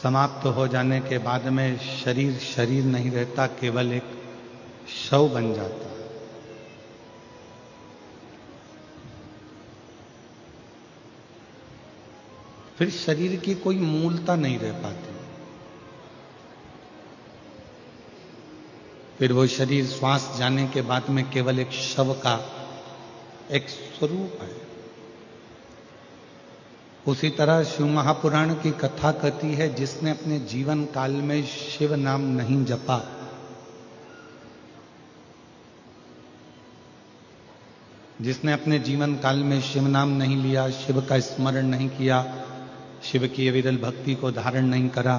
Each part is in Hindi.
समाप्त हो जाने के बाद में शरीर शरीर नहीं रहता, केवल एक शव बन जाता है। फिर शरीर की कोई मूलता नहीं रह पाती। फिर वो शरीर श्वास जाने के बाद में केवल एक शव का एक स्वरूप है। उसी तरह शिव महापुराण की कथा कहती है, जिसने अपने जीवन काल में शिव नाम नहीं जपा, जिसने अपने जीवन काल में शिव नाम नहीं लिया, शिव का स्मरण नहीं किया, शिव की विरल भक्ति को धारण नहीं करा,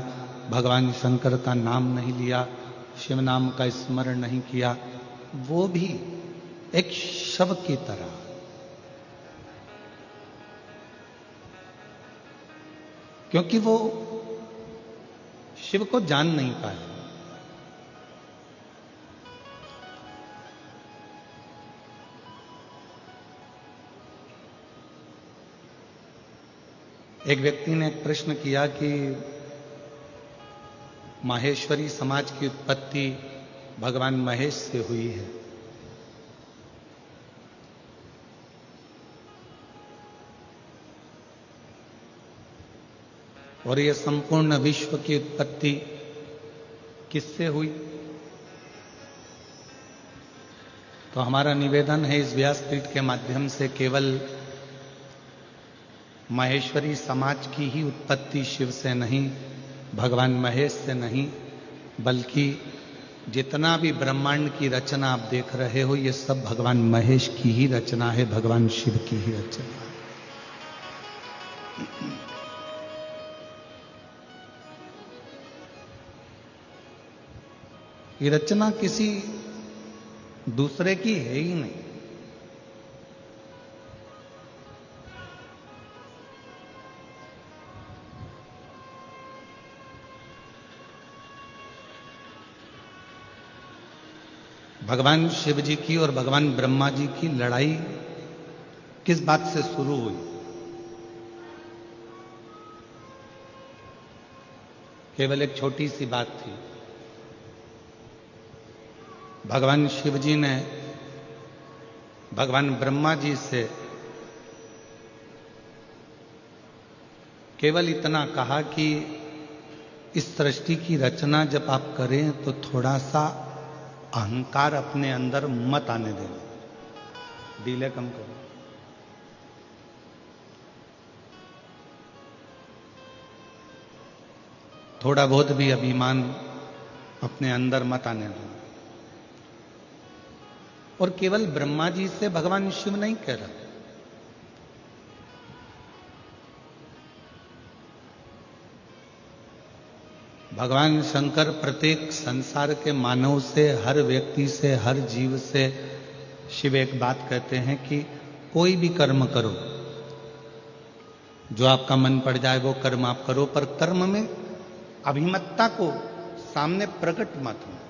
भगवान शंकर का नाम नहीं लिया, शिव नाम का स्मरण नहीं किया, वो भी एक शव की तरह। क्योंकि वो शिव को जान नहीं पाए। एक व्यक्ति ने एक प्रश्न किया कि माहेश्वरी समाज की उत्पत्ति भगवान महेश से हुई है, और यह संपूर्ण विश्व की उत्पत्ति किससे हुई? तो हमारा निवेदन है इस व्यासपीठ के माध्यम से, केवल माहेश्वरी समाज की ही उत्पत्ति शिव से नहीं, भगवान महेश से नहीं, बल्कि जितना भी ब्रह्मांड की रचना आप देख रहे हो, ये सब भगवान महेश की ही रचना है, भगवान शिव की ही रचना है। ये रचना किसी दूसरे की है ही नहीं। भगवान शिव जी की और भगवान ब्रह्मा जी की लड़ाई किस बात से शुरू हुई? केवल एक छोटी सी बात थी। भगवान शिव जी ने भगवान ब्रह्मा जी से केवल इतना कहा कि इस सृष्टि की रचना जब आप करें तो थोड़ा सा अहंकार अपने अंदर मत आने देना, डीले कम करो। थोड़ा बहुत भी अभिमान अपने अंदर मत आने देना। और केवल ब्रह्मा जी से भगवान शिव नहीं कह रहा, भगवान शंकर प्रत्येक संसार के मानव से, हर व्यक्ति से, हर जीव से शिव एक बात कहते हैं कि कोई भी कर्म करो, जो आपका मन पड़ जाए वो कर्म आप करो, पर कर्म में अभिमतता को सामने प्रकट मत हो।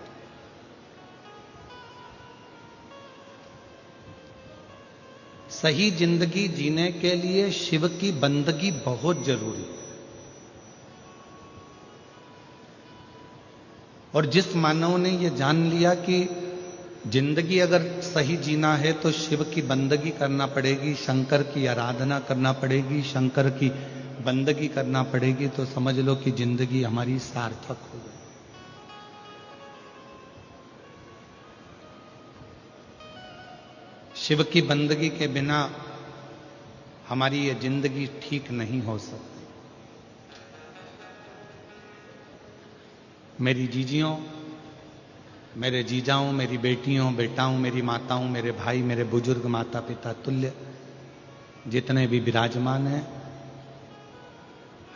सही जिंदगी जीने के लिए शिव की बंदगी बहुत जरूरी है। और जिस मानव ने यह जान लिया कि जिंदगी अगर सही जीना है तो शिव की बंदगी करना पड़ेगी, शंकर की आराधना करना पड़ेगी, शंकर की बंदगी करना पड़ेगी, तो समझ लो कि जिंदगी हमारी सार्थक हो गई। शिव की बंदगी के बिना हमारी ये जिंदगी ठीक नहीं हो सकती। मेरी जीजियों, मेरे जीजाओं, मेरी बेटियों, बेटाओं, मेरी माताओं, मेरे भाई, मेरे बुजुर्ग माता पिता तुल्य जितने भी विराजमान हैं,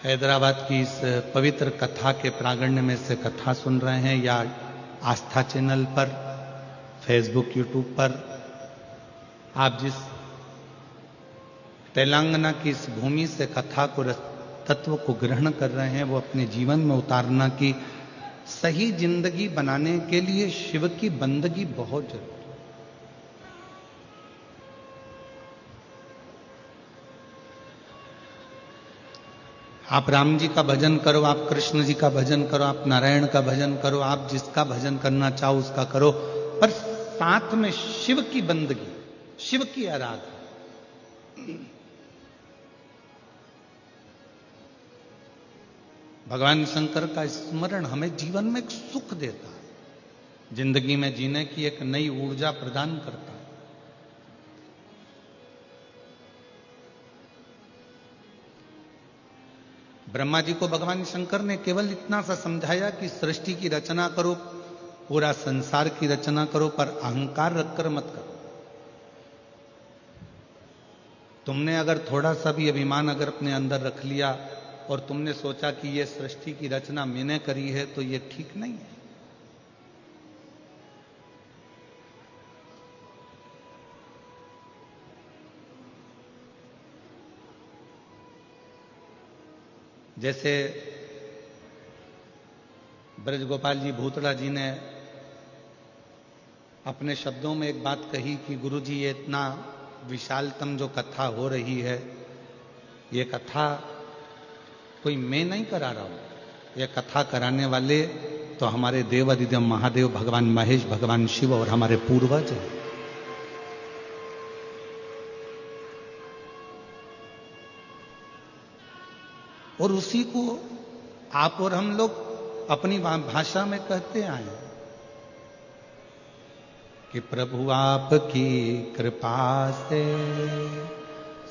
हैदराबाद की इस पवित्र कथा के प्रांगण में से कथा सुन रहे हैं या आस्था चैनल पर, फेसबुक, यूट्यूब पर, आप जिस तेलंगाना की इस भूमि से कथा को, तत्व को ग्रहण कर रहे हैं, वो अपने जीवन में उतारना कि सही जिंदगी बनाने के लिए शिव की बंदगी बहुत जरूरी है। आप राम जी का भजन करो, आप कृष्ण जी का भजन करो, आप नारायण का भजन करो, आप जिसका भजन करना चाहो उसका करो, पर साथ में शिव की बंदगी, शिव की आराधना। भगवान शंकर का स्मरण हमें जीवन में एक सुख देता है, जिंदगी में जीने की एक नई ऊर्जा प्रदान करता है। ब्रह्मा जी को भगवान शंकर ने केवल इतना सा समझाया कि सृष्टि की रचना करो, पूरा संसार की रचना करो, पर अहंकार रखकर मत करो। तुमने अगर थोड़ा सा भी अभिमान अगर अपने अंदर रख लिया और तुमने सोचा कि ये सृष्टि की रचना मैंने करी है, तो ये ठीक नहीं है। जैसे ब्रजगोपाल जी भूतड़ा जी ने अपने शब्दों में एक बात कही कि गुरु जी, ये इतना विशालतम जो कथा हो रही है, ये कथा कोई मैं नहीं करा रहा हूं, ये कथा कराने वाले तो हमारे देवादिदेव महादेव भगवान महेश, भगवान शिव और हमारे पूर्वज हैं। और उसी को आप और हम लोग अपनी भाषा में कहते आए हैं कि प्रभु आपकी कृपा से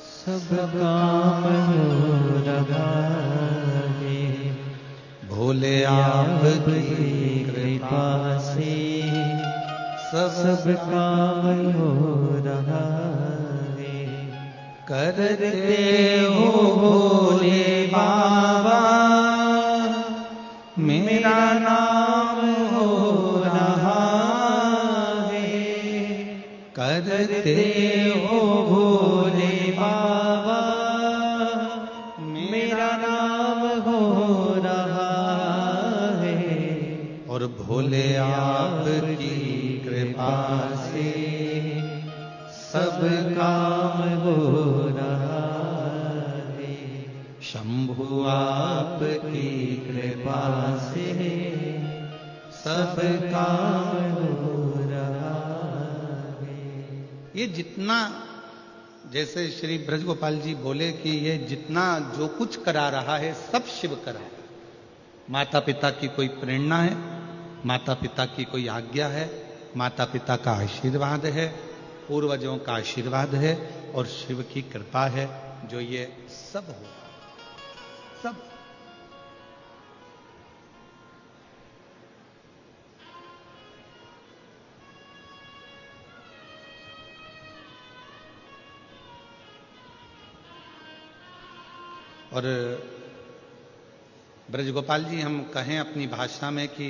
सब काम हो रहा है, भोले आपकी कृपा से सब काम हो रहा है। करते हो भोले बाबा, मेरा नाम हो रहा है। करते हो भोले बाबा, मेरा नाम हो रहा है। और भोले आपकी कृपा से सब काम हो रहा है। शंभु आपकी कृपा से सब काम हो रहा है। ये जितना, जैसे श्री ब्रजगोपाल जी बोले कि ये जितना जो कुछ करा रहा है सब शिव करा है। माता पिता की कोई प्रेरणा है, माता पिता की कोई आज्ञा है, माता पिता का आशीर्वाद है, पूर्वजों का आशीर्वाद है और शिव की कृपा है, जो ये सब हो सब। और ब्रजगोपाल जी, हम कहें अपनी भाषा में कि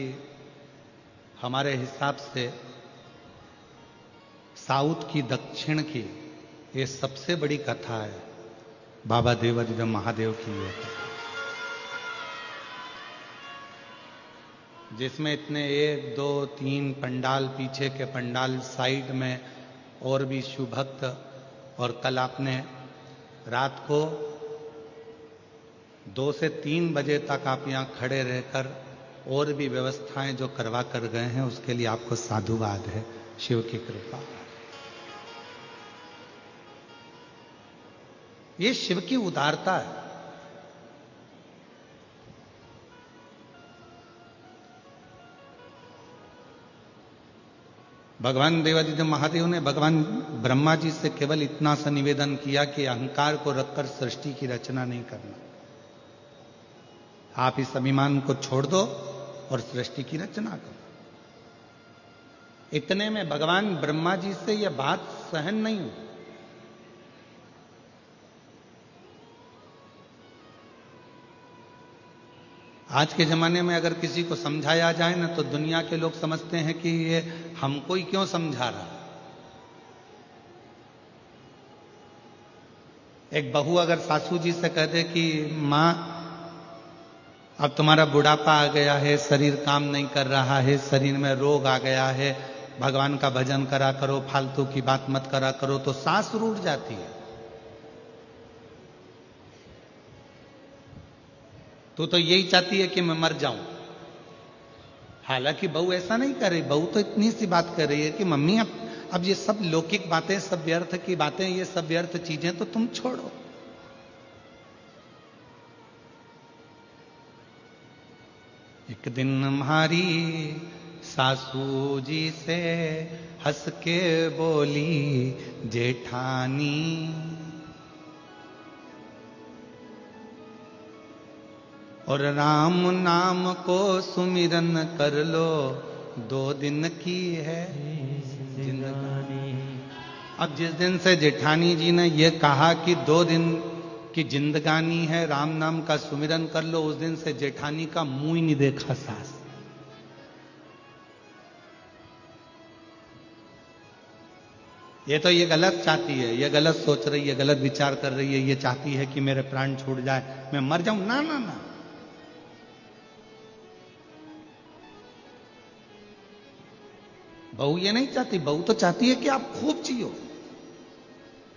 हमारे हिसाब से साउथ की, दक्षिण की ये सबसे बड़ी कथा है बाबा देवादिदेव महादेव की ये कथा, जिसमें इतने 1, 2, 3 पंडाल, पीछे के पंडाल, साइड में और भी शिव भक्त। और कल आपने रात को 2 से 3 बजे तक आप यहां खड़े रहकर और भी व्यवस्थाएं जो करवा कर गए हैं, उसके लिए आपको साधुवाद है। शिव की कृपा, ये शिव की उदारता है। भगवान देवादिदेव महादेव ने भगवान ब्रह्मा जी से केवल इतना सा निवेदन किया कि अहंकार को रखकर सृष्टि की रचना नहीं करना, आप इस अभिमान को छोड़ दो और सृष्टि की रचना करो। इतने में भगवान ब्रह्मा जी से यह बात सहन नहीं हुई। आज के जमाने में अगर किसी को समझाया जाए ना, तो दुनिया के लोग समझते हैं कि ये हमको ही क्यों समझा रहा है। एक बहू अगर सासू जी से कह दे कि मां, अब तुम्हारा बुढ़ापा आ गया है, शरीर काम नहीं कर रहा है, शरीर में रोग आ गया है, भगवान का भजन करा करो, फालतू की बात मत करा करो, तो सांस रूठ जाती है। तू तो यही चाहती है कि मैं मर जाऊं। हालांकि बहू ऐसा नहीं कर रही, बहू तो इतनी सी बात कर रही है कि मम्मी अब ये सब लौकिक बातें, सब व्यर्थ की बातें, ये सब व्यर्थ चीजें तो तुम छोड़ो। एक दिन हमारी सासू जी से हंस के बोली जेठानी, और राम नाम को सुमिरन कर लो, 2 दिन की है जिंदगानी। अब जिस दिन से जेठानी जी ने यह कहा कि 2 दिन की जिंदगानी है, राम नाम का सुमिरन कर लो, उस दिन से जेठानी का मुंह ही नहीं देखा सास। ये तो ये गलत चाहती है, ये गलत सोच रही है, गलत विचार कर रही है, ये चाहती है कि मेरे प्राण छूट जाए, मैं मर जाऊं। ना ना ना, बहू ये नहीं चाहती, बहू तो चाहती है कि आप खूब जियो।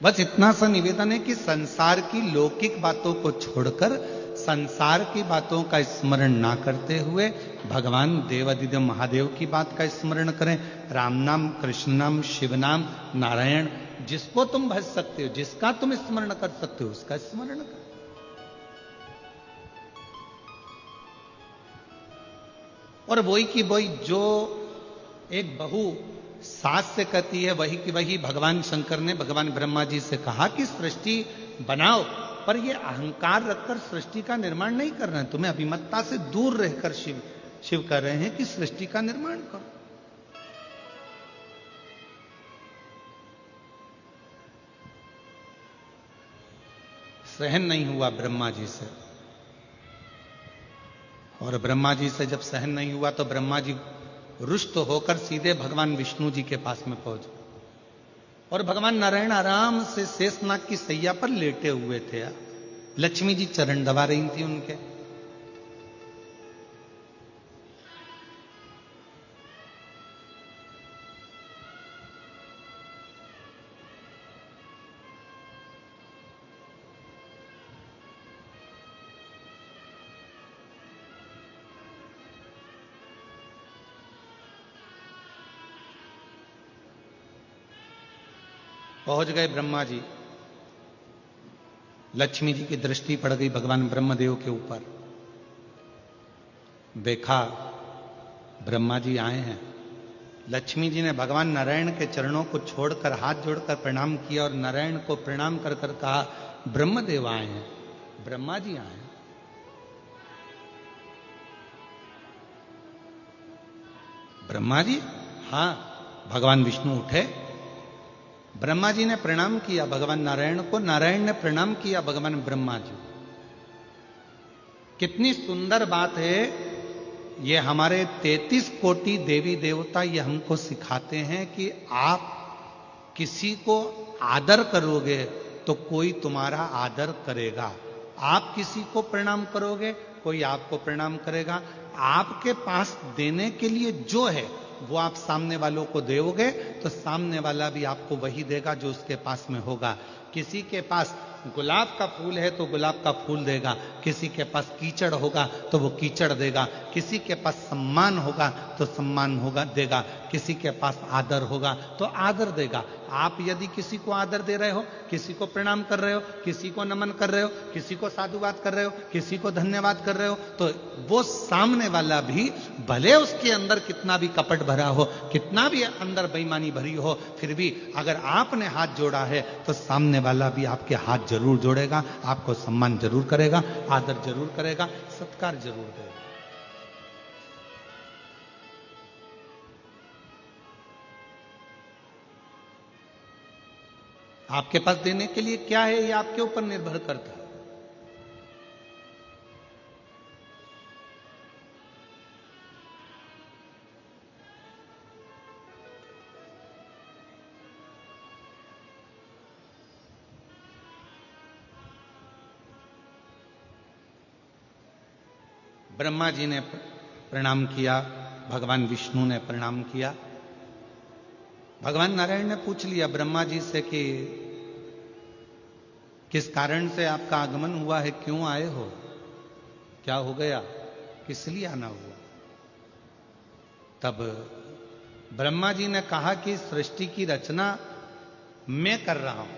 बस इतना सा निवेदन है कि संसार की लौकिक बातों को छोड़कर, संसार की बातों का स्मरण ना करते हुए भगवान देवादिदेव महादेव की बात का स्मरण करें। राम नाम, कृष्ण नाम, शिव नाम, नारायण, जिसको तुम भज सकते हो, जिसका तुम स्मरण कर सकते हो, उसका स्मरण करो। और वही की वही जो एक बहू सास से कहती है, वही की वही भगवान शंकर ने भगवान ब्रह्मा जी से कहा कि सृष्टि बनाओ, पर ये अहंकार रखकर सृष्टि का निर्माण नहीं करना है। तुम्हें अभिमतता से दूर रहकर शिव कह रहे हैं कि सृष्टि का निर्माण करो। सहन नहीं हुआ ब्रह्मा जी से, और ब्रह्मा जी से जब सहन नहीं हुआ तो ब्रह्मा जी रुष्ट होकर सीधे भगवान विष्णु जी के पास में पहुंचे, और भगवान नारायण आराम से शेषनाग की सैया पर लेटे हुए थे। लक्ष्मी जी चरण दबा रही थी उनके। पहुंच गए ब्रह्मा जी। लक्ष्मी जी की दृष्टि पड़ गई भगवान ब्रह्मदेव के ऊपर। देखा ब्रह्मा जी आए हैं। लक्ष्मी जी ने भगवान नारायण के चरणों को छोड़कर हाथ जोड़कर प्रणाम किया, और नारायण को प्रणाम कर कर कहा ब्रह्मदेव आए हैं, ब्रह्मा जी आए हैं। ब्रह्मा जी? हां। भगवान विष्णु उठे, ब्रह्मा जी ने प्रणाम किया भगवान नारायण को, नारायण ने प्रणाम किया भगवान ब्रह्मा जी। कितनी सुंदर बात है। ये हमारे 33 कोटि देवी देवता ये हमको सिखाते हैं कि आप किसी को आदर करोगे तो कोई तुम्हारा आदर करेगा। आप किसी को प्रणाम करोगे, कोई आपको प्रणाम करेगा। आपके पास देने के लिए जो है वो आप सामने वालों को दोगे तो सामने वाला भी आपको वही देगा जो उसके पास में होगा। किसी के पास गुलाब का फूल है तो गुलाब का फूल देगा, किसी के पास कीचड़ होगा तो वो कीचड़ देगा, किसी के पास सम्मान होगा तो सम्मान होगा देगा, किसी के पास आदर होगा तो आदर देगा। आप यदि किसी को आदर दे रहे हो, किसी को प्रणाम कर रहे हो, किसी को नमन कर रहे हो, किसी को साधुवाद कर रहे हो, किसी को धन्यवाद कर रहे हो, तो वो सामने वाला भी भले उसके अंदर कितना भी कपट भरा हो, कितना भी अंदर बेईमानी भरी हो, फिर भी अगर आपने हाथ जोड़ा है तो सामने वाला भी आपके हाथ जरूर जोड़ेगा, आपको सम्मान जरूर करेगा, आदर जरूर करेगा, सत्कार जरूर देगा। आपके पास देने के लिए क्या है ये आपके ऊपर निर्भर करता है। ब्रह्मा जी ने प्रणाम किया, भगवान विष्णु ने प्रणाम किया। भगवान नारायण ने पूछ लिया ब्रह्मा जी से कि किस कारण से आपका आगमन हुआ है, क्यों आए हो। क्या हो गया, किस लिए आना हुआ? तब ब्रह्मा जी ने कहा कि सृष्टि की रचना मैं कर रहा हूं।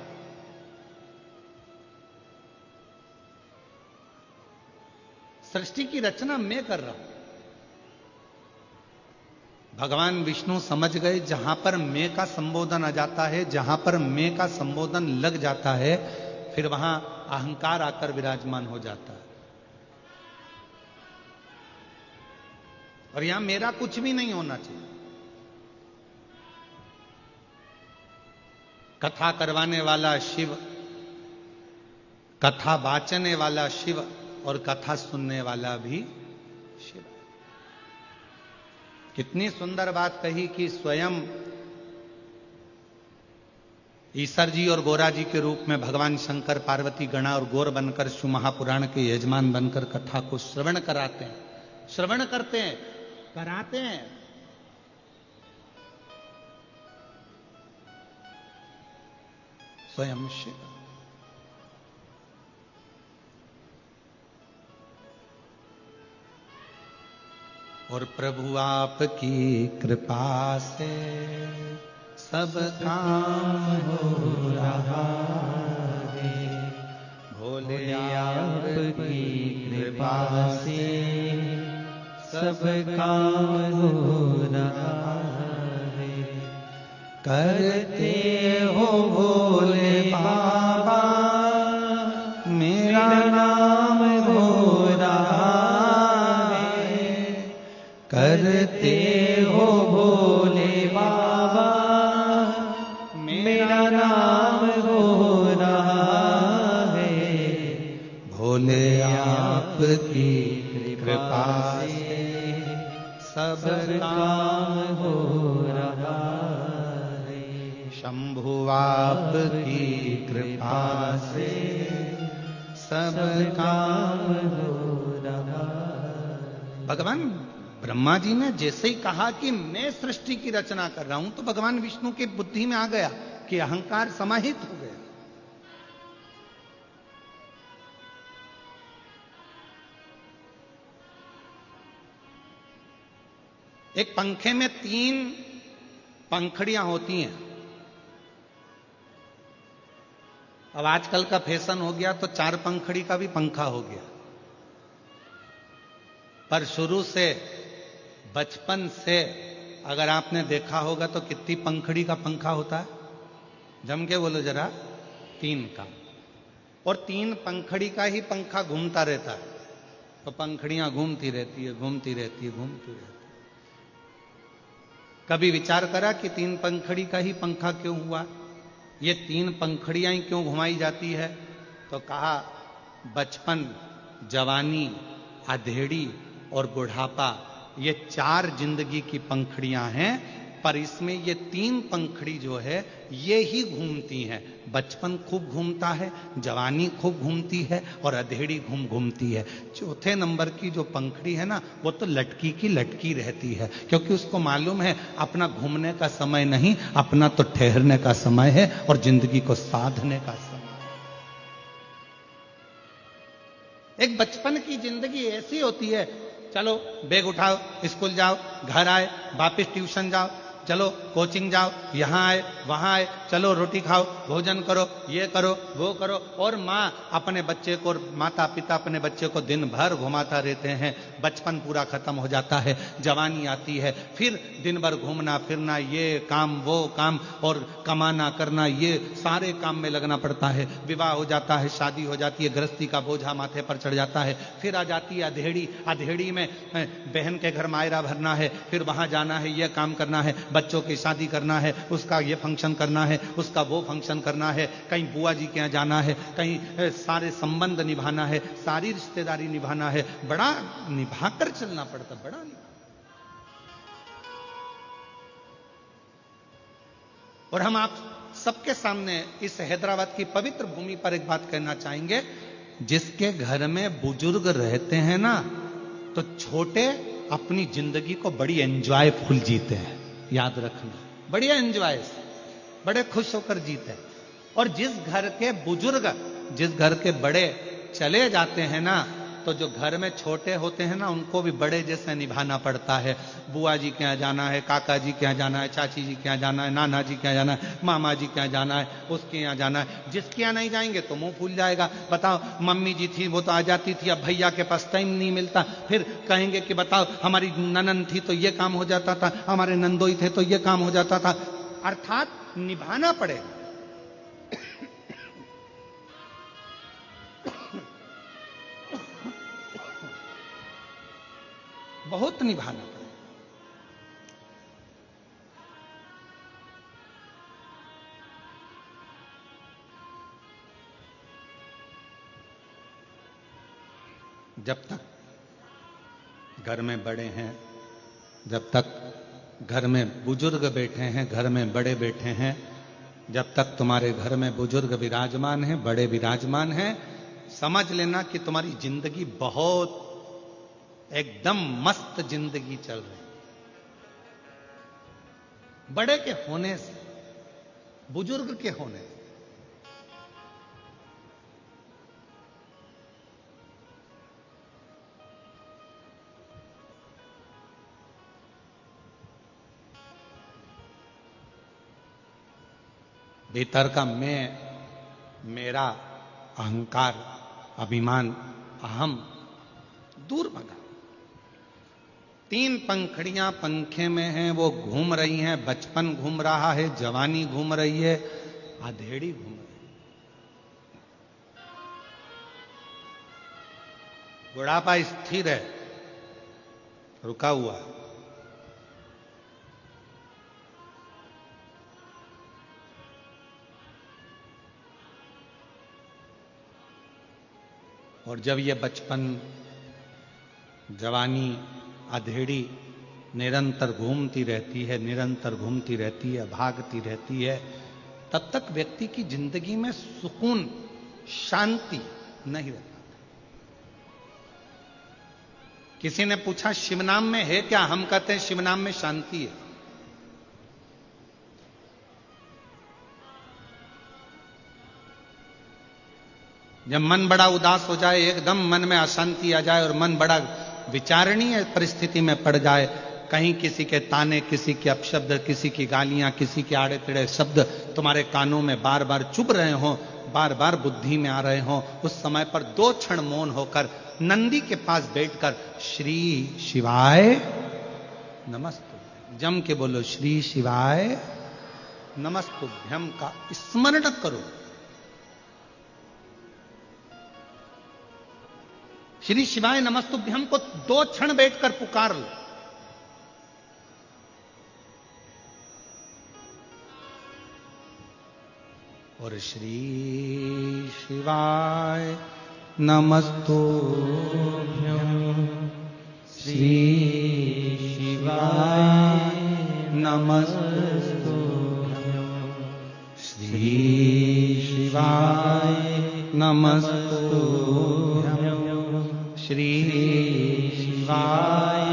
सृष्टि की रचना मैं कर रहा हूं। भगवान विष्णु समझ गए जहां पर मैं का संबोधन आ जाता है, जहां पर मैं का संबोधन लग जाता है, फिर वहां अहंकार आकर विराजमान हो जाता है। और यहां मेरा कुछ भी नहीं होना चाहिए। कथा करवाने वाला शिव, कथा वाचने वाला शिव और कथा सुनने वाला भी शिव। कितनी सुंदर बात कही कि स्वयं ईश्वर जी और गोरा जी के रूप में भगवान शंकर पार्वती गणा और गौर बनकर शिव महापुराण के यजमान बनकर कथा को श्रवण कराते हैं, श्रवण करते हैं, कराते हैं। स्वयं शिव। और प्रभु आपकी कृपा से सब काम हो रहा है। भोले आपकी कृपा से सब काम हो रहा है। करते हो भोले बाबा मेरा नाम हो रहा है। करते हो भोले बाबा मेरा नाम हो रहा है। भोले आपकी कृपा से सब काम हो रहा है। शंभु आपकी कृपा से सब काम हो रहा है। भगवान ब्रह्मा जी ने जैसे ही कहा कि मैं सृष्टि की रचना कर रहा हूं, तो भगवान विष्णु की बुद्धि में आ गया कि अहंकार समाहित हो गया। एक पंखे में 3 पंखड़ियां होती हैं। अब आजकल का फैशन हो गया तो 4 पंखड़ी का भी पंखा हो गया, पर शुरू से बचपन से अगर आपने देखा होगा तो कितनी पंखड़ी का पंखा होता है? जम के बोलो जरा। 3 का। और 3 पंखड़ी का ही पंखा घूमता रहता है, तो पंखड़ियां घूमती रहती है, घूमती रहती है, घूमती रहती है। कभी विचार करा कि 3 पंखड़ी का ही पंखा क्यों हुआ? ये 3 पंखड़ियां ही क्यों घुमाई जाती है? तो कहा बचपन, जवानी, अधेड़ी और बुढ़ापा, ये 4 जिंदगी की पंखड़ियां हैं, पर इसमें ये 3 पंखड़ी जो है ये ही घूमती हैं। बचपन खूब घूमता है, जवानी खूब घूमती है और अधेड़ी घूमती है। चौथे नंबर की जो पंखड़ी है ना, वो तो लटकी की लटकी रहती है, क्योंकि उसको मालूम है अपना घूमने का समय नहीं, अपना तो ठहरने का समय है और जिंदगी को साधने का समय। एक बचपन की जिंदगी ऐसी होती है, चलो बैग उठाओ, स्कूल जाओ, घर आए, वापस ट्यूशन जाओ, चलो कोचिंग जाओ, यहां आए वहां आए, चलो रोटी खाओ, भोजन करो, ये करो वो करो। और माँ अपने बच्चे को, माता पिता अपने बच्चे को दिन भर घुमाता रहते हैं। बचपन पूरा खत्म हो जाता है, जवानी आती है, फिर दिन भर घूमना फिरना, ये काम वो काम और कमाना करना, ये सारे काम में लगना पड़ता है। विवाह हो जाता है, शादी हो जाती है, गृहस्थी का बोझा माथे पर चढ़ जाता है। फिर आ जाती है अधेड़ी। अधेड़ी में बहन के घर मायरा भरना है, फिर वहां जाना है, ये काम करना है, बच्चों की शादी करना है, उसका ये फंक्शन करना है, उसका वो फंक्शन करना है, कहीं बुआ जी के यहाँ जाना है, कहीं सारे संबंध निभाना है, सारी रिश्तेदारी निभाना है। बड़ा निभाकर चलना पड़ता, बड़ा निभा। और हम आप सबके सामने इस हैदराबाद की पवित्र भूमि पर एक बात कहना चाहेंगे, जिसके घर में बुजुर्ग रहते हैं ना, तो छोटे अपनी जिंदगी को बड़ी एंजॉयफुल जीते हैं। याद रखना, बढ़िया एंजॉय से, बड़े खुश होकर जीते हैं। और जिस घर के बुजुर्ग, जिस घर के बड़े चले जाते हैं ना, तो जो घर में छोटे होते हैं ना, उनको भी बड़े जैसे निभाना पड़ता है। बुआ जी के यहाँ जाना है, काका जी के यहाँ जाना है, चाची जी के यहाँ जाना है, नाना जी के यहाँ जाना है, मामा जी के यहाँ जाना है, उसके यहाँ जाना है। जिसके यहाँ नहीं जाएंगे तो मुंह फूल जाएगा। बताओ, मम्मी जी थी वो तो आ जाती थी, अब भैया के पास टाइम नहीं मिलता। फिर कहेंगे कि बताओ हमारी ननन थी तो ये काम हो जाता था, हमारे नंदोई थे तो ये काम हो जाता था। अर्थात निभाना पड़ेगा। बहुत निभाना पड़ेगा। जब तक घर में बड़े हैं, जब तक घर में बुजुर्ग बैठे हैं, घर में बड़े बैठे हैं, जब तक तुम्हारे घर में बुजुर्ग विराजमान हैं, बड़े विराजमान हैं, समझ लेना कि तुम्हारी जिंदगी बहुत एकदम मस्त जिंदगी चल रही है। बड़े के होने से, बुजुर्ग के होने से। भीतर का मैं, मेरा, अहंकार, अभिमान, अहम दूर भगा। 3 पंखड़ियां पंखे में हैं, वो घूम रही हैं। बचपन घूम रहा है, जवानी घूम रही है, अधेड़ी घूम रही है। बुढ़ापा स्थिर है, रुका हुआ है। और जब ये बचपन, जवानी, अधेड़ी निरंतर घूमती रहती है, निरंतर घूमती रहती है, भागती रहती है, तब तक व्यक्ति की जिंदगी में सुकून, शांति नहीं रहता। किसी ने पूछा शिवनाम में है क्या? हम कहते हैं शिवनाम में शांति है। जब मन बड़ा उदास हो जाए, एकदम मन में अशांति आ जाए और मन बड़ा विचारणीय परिस्थिति में पड़ जाए, कहीं किसी के ताने, किसी के अपशब्द, किसी की गालियां, किसी के आड़े टेढ़े शब्द तुम्हारे कानों में बार बार चुभ रहे हो, बार बार बुद्धि में आ रहे हो, उस समय पर 2 क्षण मौन होकर नंदी के पास बैठकर श्री शिवाय नमस्तुभ्यम जम के बोलो, श्री शिवाय नमस्तुभ्यम का स्मरण करो। श्री शिवाय नमस्तुभ्यम को 2 क्षण बैठकर पुकार लो। और श्री शिवाय नमस्तुभ्यम, श्री शिवाय नमस्तुभ्यम, श्री शिवाय नमस्तुभ्यम, श्री शिवाय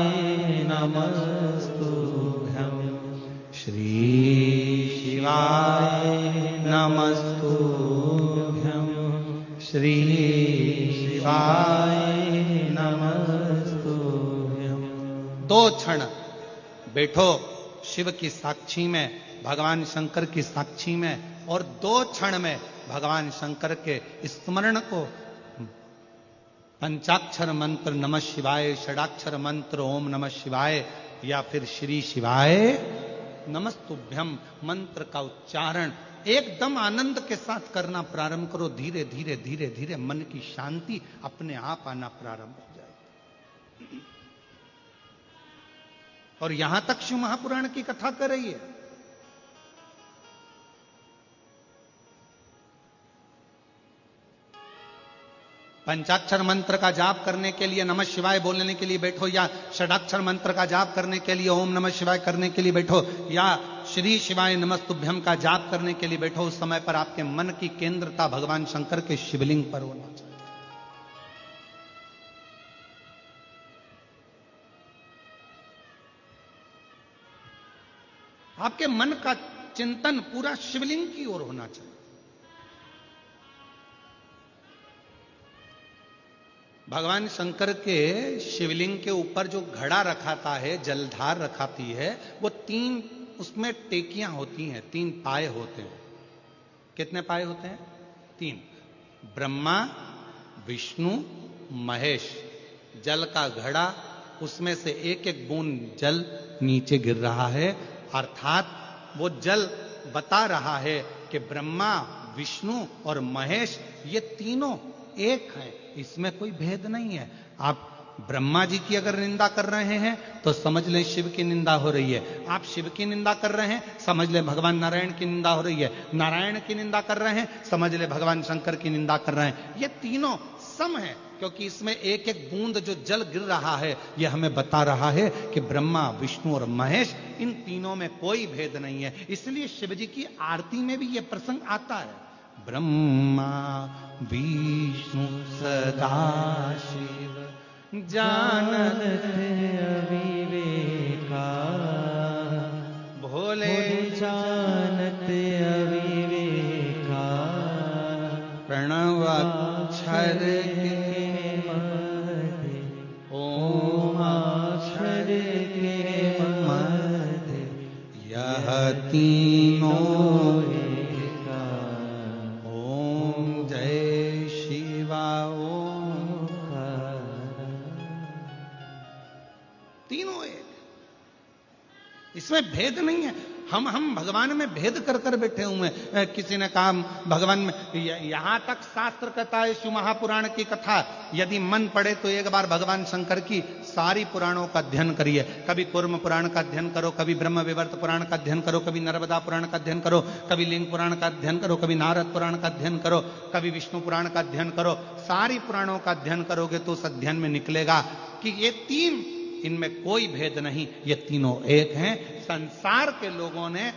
नमस्तुभ्यम, श्री शिवाय नमस्तुभ्यम, श्री शिवाय नमस्तुभ्यम। 2 क्षण बैठो शिव की साक्षी में, भगवान शंकर की साक्षी में, और 2 क्षण में भगवान शंकर के स्मरण को, पंचाक्षर मंत्र नमः शिवाय, षडाक्षर मंत्र ओम नमः शिवाय, या फिर श्री शिवाय नमस्तुभ्यम मंत्र का उच्चारण एकदम आनंद के साथ करना प्रारंभ करो। धीरे धीरे धीरे धीरे मन की शांति अपने आप आना प्रारंभ हो जाएगी। और यहां तक शिव महापुराण की कथा कर रही है। पंचाक्षर मंत्र का जाप करने के लिए नमः शिवाय बोलने के लिए बैठो, या षडाक्षर मंत्र का जाप करने के लिए ओम नमः शिवाय करने के लिए बैठो, या श्री शिवाय नमस्तुभ्यम का जाप करने के लिए बैठो, उस समय पर आपके मन की केंद्रता भगवान शंकर के शिवलिंग पर होना चाहिए। आपके मन का चिंतन पूरा शिवलिंग की ओर होना चाहिए। भगवान शंकर के शिवलिंग के ऊपर जो घड़ा रखाता है, जलधार रखाती है, वो 3 उसमें टेकियां होती हैं, 3 पाए होते हैं। कितने पाए होते हैं? 3। ब्रह्मा, विष्णु, महेश। जल का घड़ा, उसमें से एक एक बूंद जल नीचे गिर रहा है, अर्थात वो जल बता रहा है कि ब्रह्मा, विष्णु और महेश ये तीनों एक हैं, इसमें कोई भेद नहीं है। आप ब्रह्मा जी की अगर निंदा कर रहे हैं तो समझ लें शिव की निंदा हो रही है। आप शिव की निंदा कर रहे हैं, समझ लें भगवान नारायण की निंदा हो रही है। नारायण की निंदा कर रहे हैं, समझ लें भगवान शंकर की निंदा कर रहे हैं। ये तीनों सम है, क्योंकि इसमें एक एक बूंद जो जल गिर रहा है, यह हमें बता रहा है कि ब्रह्मा, विष्णु और महेश, इन तीनों में कोई भेद नहीं है। इसलिए शिव जी की आरती में भी यह प्रसंग आता है। ब्रह्मा विष्णु सदा शिव जानत अविवेका, भोले जानत अविवेका, प्रणव अक्षर के मध्य ओम अक्षर के मध्य यह तीनों एका। ओम जय शिवा ओम। तीनों एक, इसमें भेद नहीं है। हम भगवान में भेद कर कर बैठे हुए हैं। किसी ने कहा भगवान में, यहां तक शास्त्र कहता है, शिव महापुराण की कथा यदि मन पड़े तो एक बार भगवान शंकर की सारी पुराणों का अध्ययन करिए। कभी कूर्म पुराण का अध्ययन करो, कभी ब्रह्म विवर्त पुराण का अध्ययन करो, कभी नर्मदा पुराण का अध्ययन करो, कभी लिंग पुराण का अध्ययन करो, कभी नारद पुराण का अध्ययन करो, कभी विष्णु पुराण का अध्ययन करो। सारी पुराणों का अध्ययन करोगे तो उस अध्ययन में निकलेगा कि ये 3, इनमें कोई भेद नहीं, ये तीनों एक हैं। संसार के लोगों ने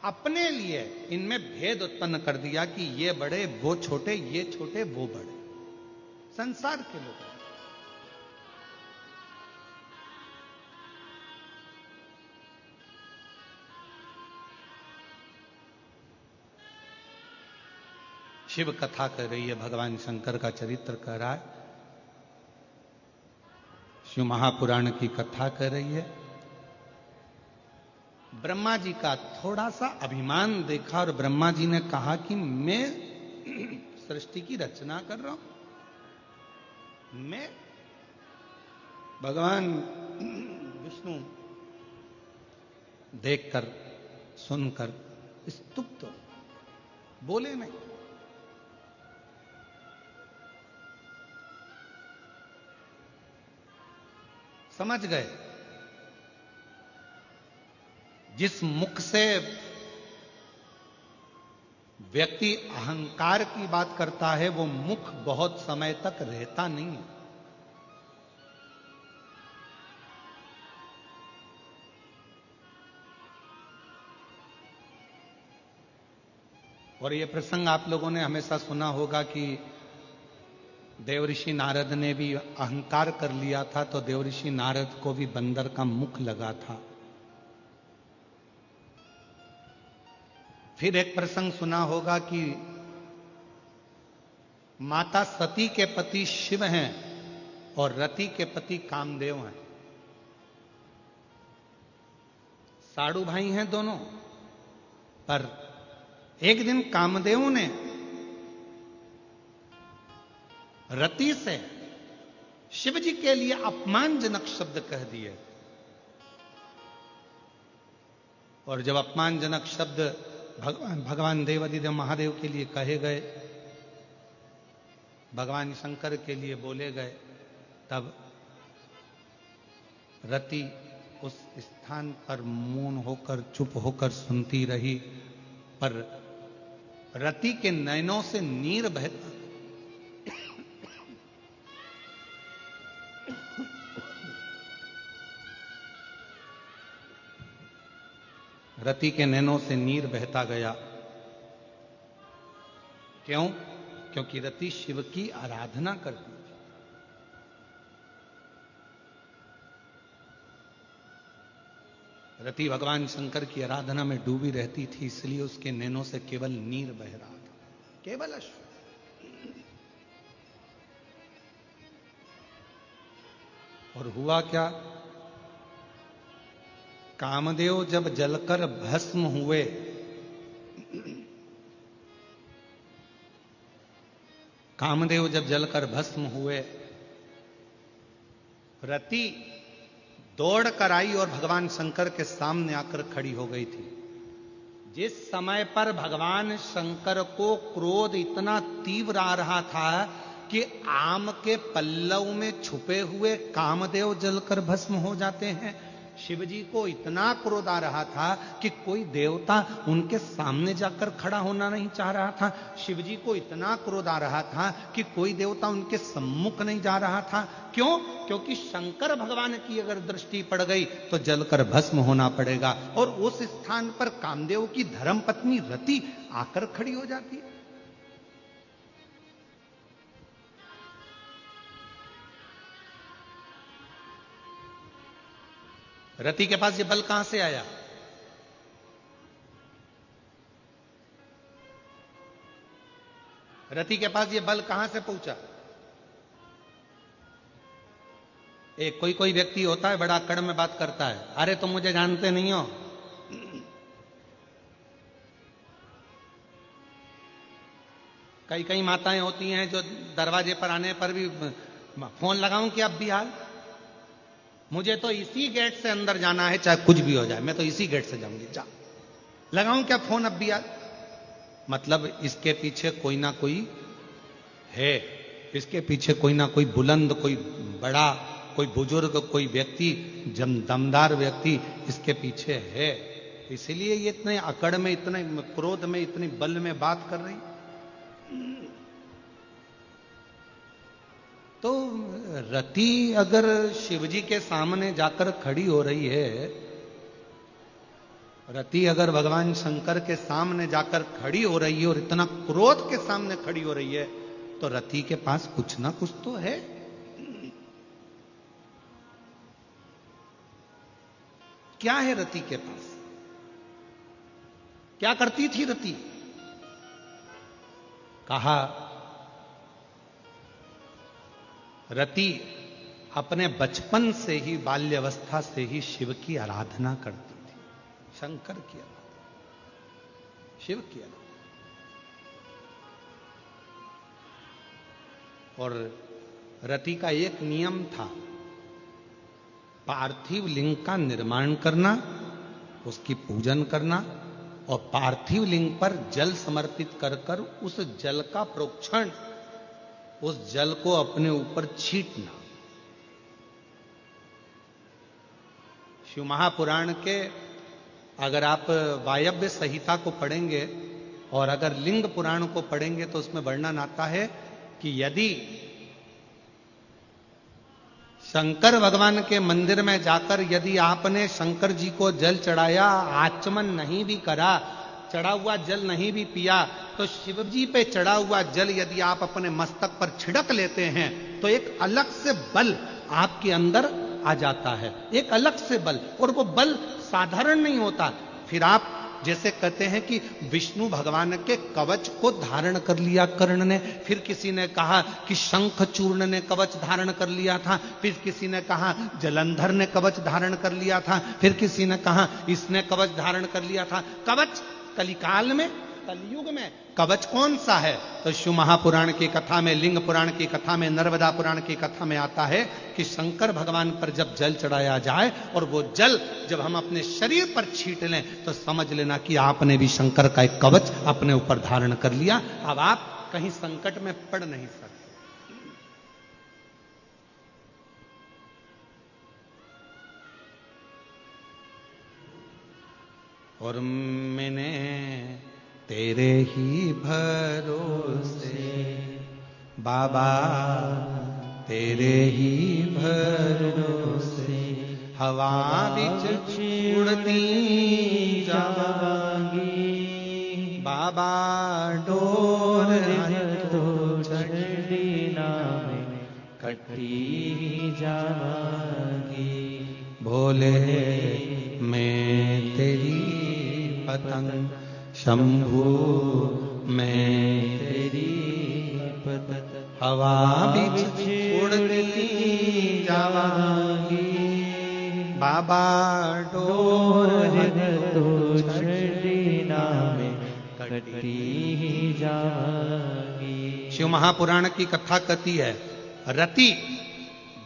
अपने लिए इनमें भेद उत्पन्न कर दिया कि ये बड़े वो छोटे, ये छोटे वो बड़े। संसार के लोगों ने। शिव कथा कर रही है, भगवान शंकर का चरित्र कर रहा है, शिव महापुराण की कथा कर रही है। ब्रह्मा जी का थोड़ा सा अभिमान देखा और ब्रह्मा जी ने कहा कि मैं सृष्टि की रचना कर रहा हूं। मैं भगवान विष्णु देखकर, सुनकर स्तुप्त, बोले नहीं। समझ गए, जिस मुख से व्यक्ति अहंकार की बात करता है वो मुख बहुत समय तक रहता नहीं है। और ये प्रसंग आप लोगों ने हमेशा सुना होगा कि देवऋषि नारद ने भी अहंकार कर लिया था, तो देवऋषि नारद को भी बंदर का मुख लगा था। फिर एक प्रसंग सुना होगा कि माता सती के पति शिव हैं और रति के पति कामदेव हैं। साड़ू भाई हैं दोनों, पर एक दिन कामदेव ने रति से शिव जी के लिए अपमानजनक शब्द कह दिए। और जब अपमानजनक शब्द भगवान देवादिदेव महादेव के लिए कहे गए, भगवान शंकर के लिए बोले गए, तब रति उस स्थान पर मौन होकर, चुप होकर सुनती रही। पर रति के नयनों से नीर बहता, रति के नैनों से नीर बहता गया। क्यों? क्योंकि रति शिव की आराधना करती थी। रति भगवान शंकर की आराधना में डूबी रहती थी, इसलिए उसके नैनों से केवल नीर बह रहा था, केवल अश्रु। और हुआ क्या? कामदेव जब जलकर भस्म हुए, कामदेव जब जलकर भस्म हुए, रति दौड़ कर आई और भगवान शंकर के सामने आकर खड़ी हो गई थी। जिस समय पर भगवान शंकर को क्रोध इतना तीव्र आ रहा था कि आम के पल्लव में छुपे हुए कामदेव जलकर भस्म हो जाते हैं, शिवजी को इतना क्रोध आ रहा था कि कोई देवता उनके सामने जाकर खड़ा होना नहीं चाह रहा था। शिवजी को इतना क्रोध आ रहा था कि कोई देवता उनके सम्मुख नहीं जा रहा था। क्यों? क्योंकि शंकर भगवान की अगर दृष्टि पड़ गई तो जलकर भस्म होना पड़ेगा, और उस स्थान पर कामदेव की धर्मपत्नी रति आकर खड़ी हो जाती है। रति के पास ये बल कहां से आया? रति के पास ये बल कहां से पहुंचा? एक कोई व्यक्ति होता है, बड़ा अकड़ में बात करता है, अरे तुम मुझे जानते नहीं हो। कई माताएं होती हैं जो दरवाजे पर आने पर भी फोन लगाऊं कि अब भी हाल, मुझे तो इसी गेट से अंदर जाना है, चाहे कुछ भी हो जाए, मैं तो इसी गेट से जाऊंगी, जा लगाऊं क्या फोन अब भी यार? मतलब इसके पीछे कोई ना कोई है, इसके पीछे कोई ना कोई बुलंद, कोई बड़ा, कोई बुजुर्ग, कोई व्यक्ति, दमदार व्यक्ति इसके पीछे है। इसलिए ये इतने अकड़ में, इतने क्रोध में, इतनी बल में बात कर रही। तो रति अगर शिवजी के सामने जाकर खड़ी हो रही है, रति अगर भगवान शंकर के सामने जाकर खड़ी हो रही है और इतना क्रोध के सामने खड़ी हो रही है, तो रति के पास कुछ ना कुछ तो है। क्या है रति के पास? क्या करती थी रति? कहा रति अपने बचपन से ही, बाल्यावस्था से ही शिव की आराधना करती थी, शंकर की आराधना, शिव की आराधना। और रति का एक नियम था, पार्थिव लिंग का निर्माण करना, उसकी पूजन करना, और पार्थिव लिंग पर जल समर्पित कर कर उस जल का प्रोक्षण, उस जल को अपने ऊपर छींटना। शिव महापुराण के अगर आप वायव्य संहिता को पढ़ेंगे और अगर लिंग पुराण को पढ़ेंगे तो उसमें वर्णन आता है कि यदि शंकर भगवान के मंदिर में जाकर यदि आपने शंकर जी को जल चढ़ाया, आचमन नहीं भी करा, चढ़ा हुआ जल नहीं भी पिया, तो शिव जी पे चढ़ा हुआ जल यदि आप अपने मस्तक पर छिड़क लेते हैं तो एक अलग से बल आपके अंदर आ जाता है, एक अलग से बल, और वो बल साधारण नहीं होता। फिर आप जैसे कहते हैं कि विष्णु भगवान के कवच को धारण कर लिया कर्ण ने, फिर किसी ने कहा कि शंखचूर्ण ने कवच धारण कर लिया था, फिर किसी ने कहा जलंधर ने कवच धारण कर लिया था, फिर किसी ने कहा इसने कवच धारण कर लिया था। कवच कलिकाल में, कलयुग में कवच कौन सा है? तो शिव महापुराण की कथा में, लिंग पुराण की कथा में, नर्मदा पुराण की कथा में आता है कि शंकर भगवान पर जब जल चढ़ाया जाए और वो जल जब हम अपने शरीर पर छींट लें तो समझ लेना कि आपने भी शंकर का एक कवच अपने ऊपर धारण कर लिया। अब आप कहीं संकट में पड़ नहीं सकते। और मैंने तेरे ही भरोसे बाबा, तेरे ही भरोसे हवा बिच उड़ती जावांगी बाबा, डोर तो चढ़ी नाम कटी जावांगी। भोले मैं तेरी पतंग, शंभू मैं तेरी पतंग, हवा बिच उड़ती जावांगी बाबा डोर डोर तो छड़ी नामे कटी ही जाएगी। शिव महापुराण की कथा कहती है, रति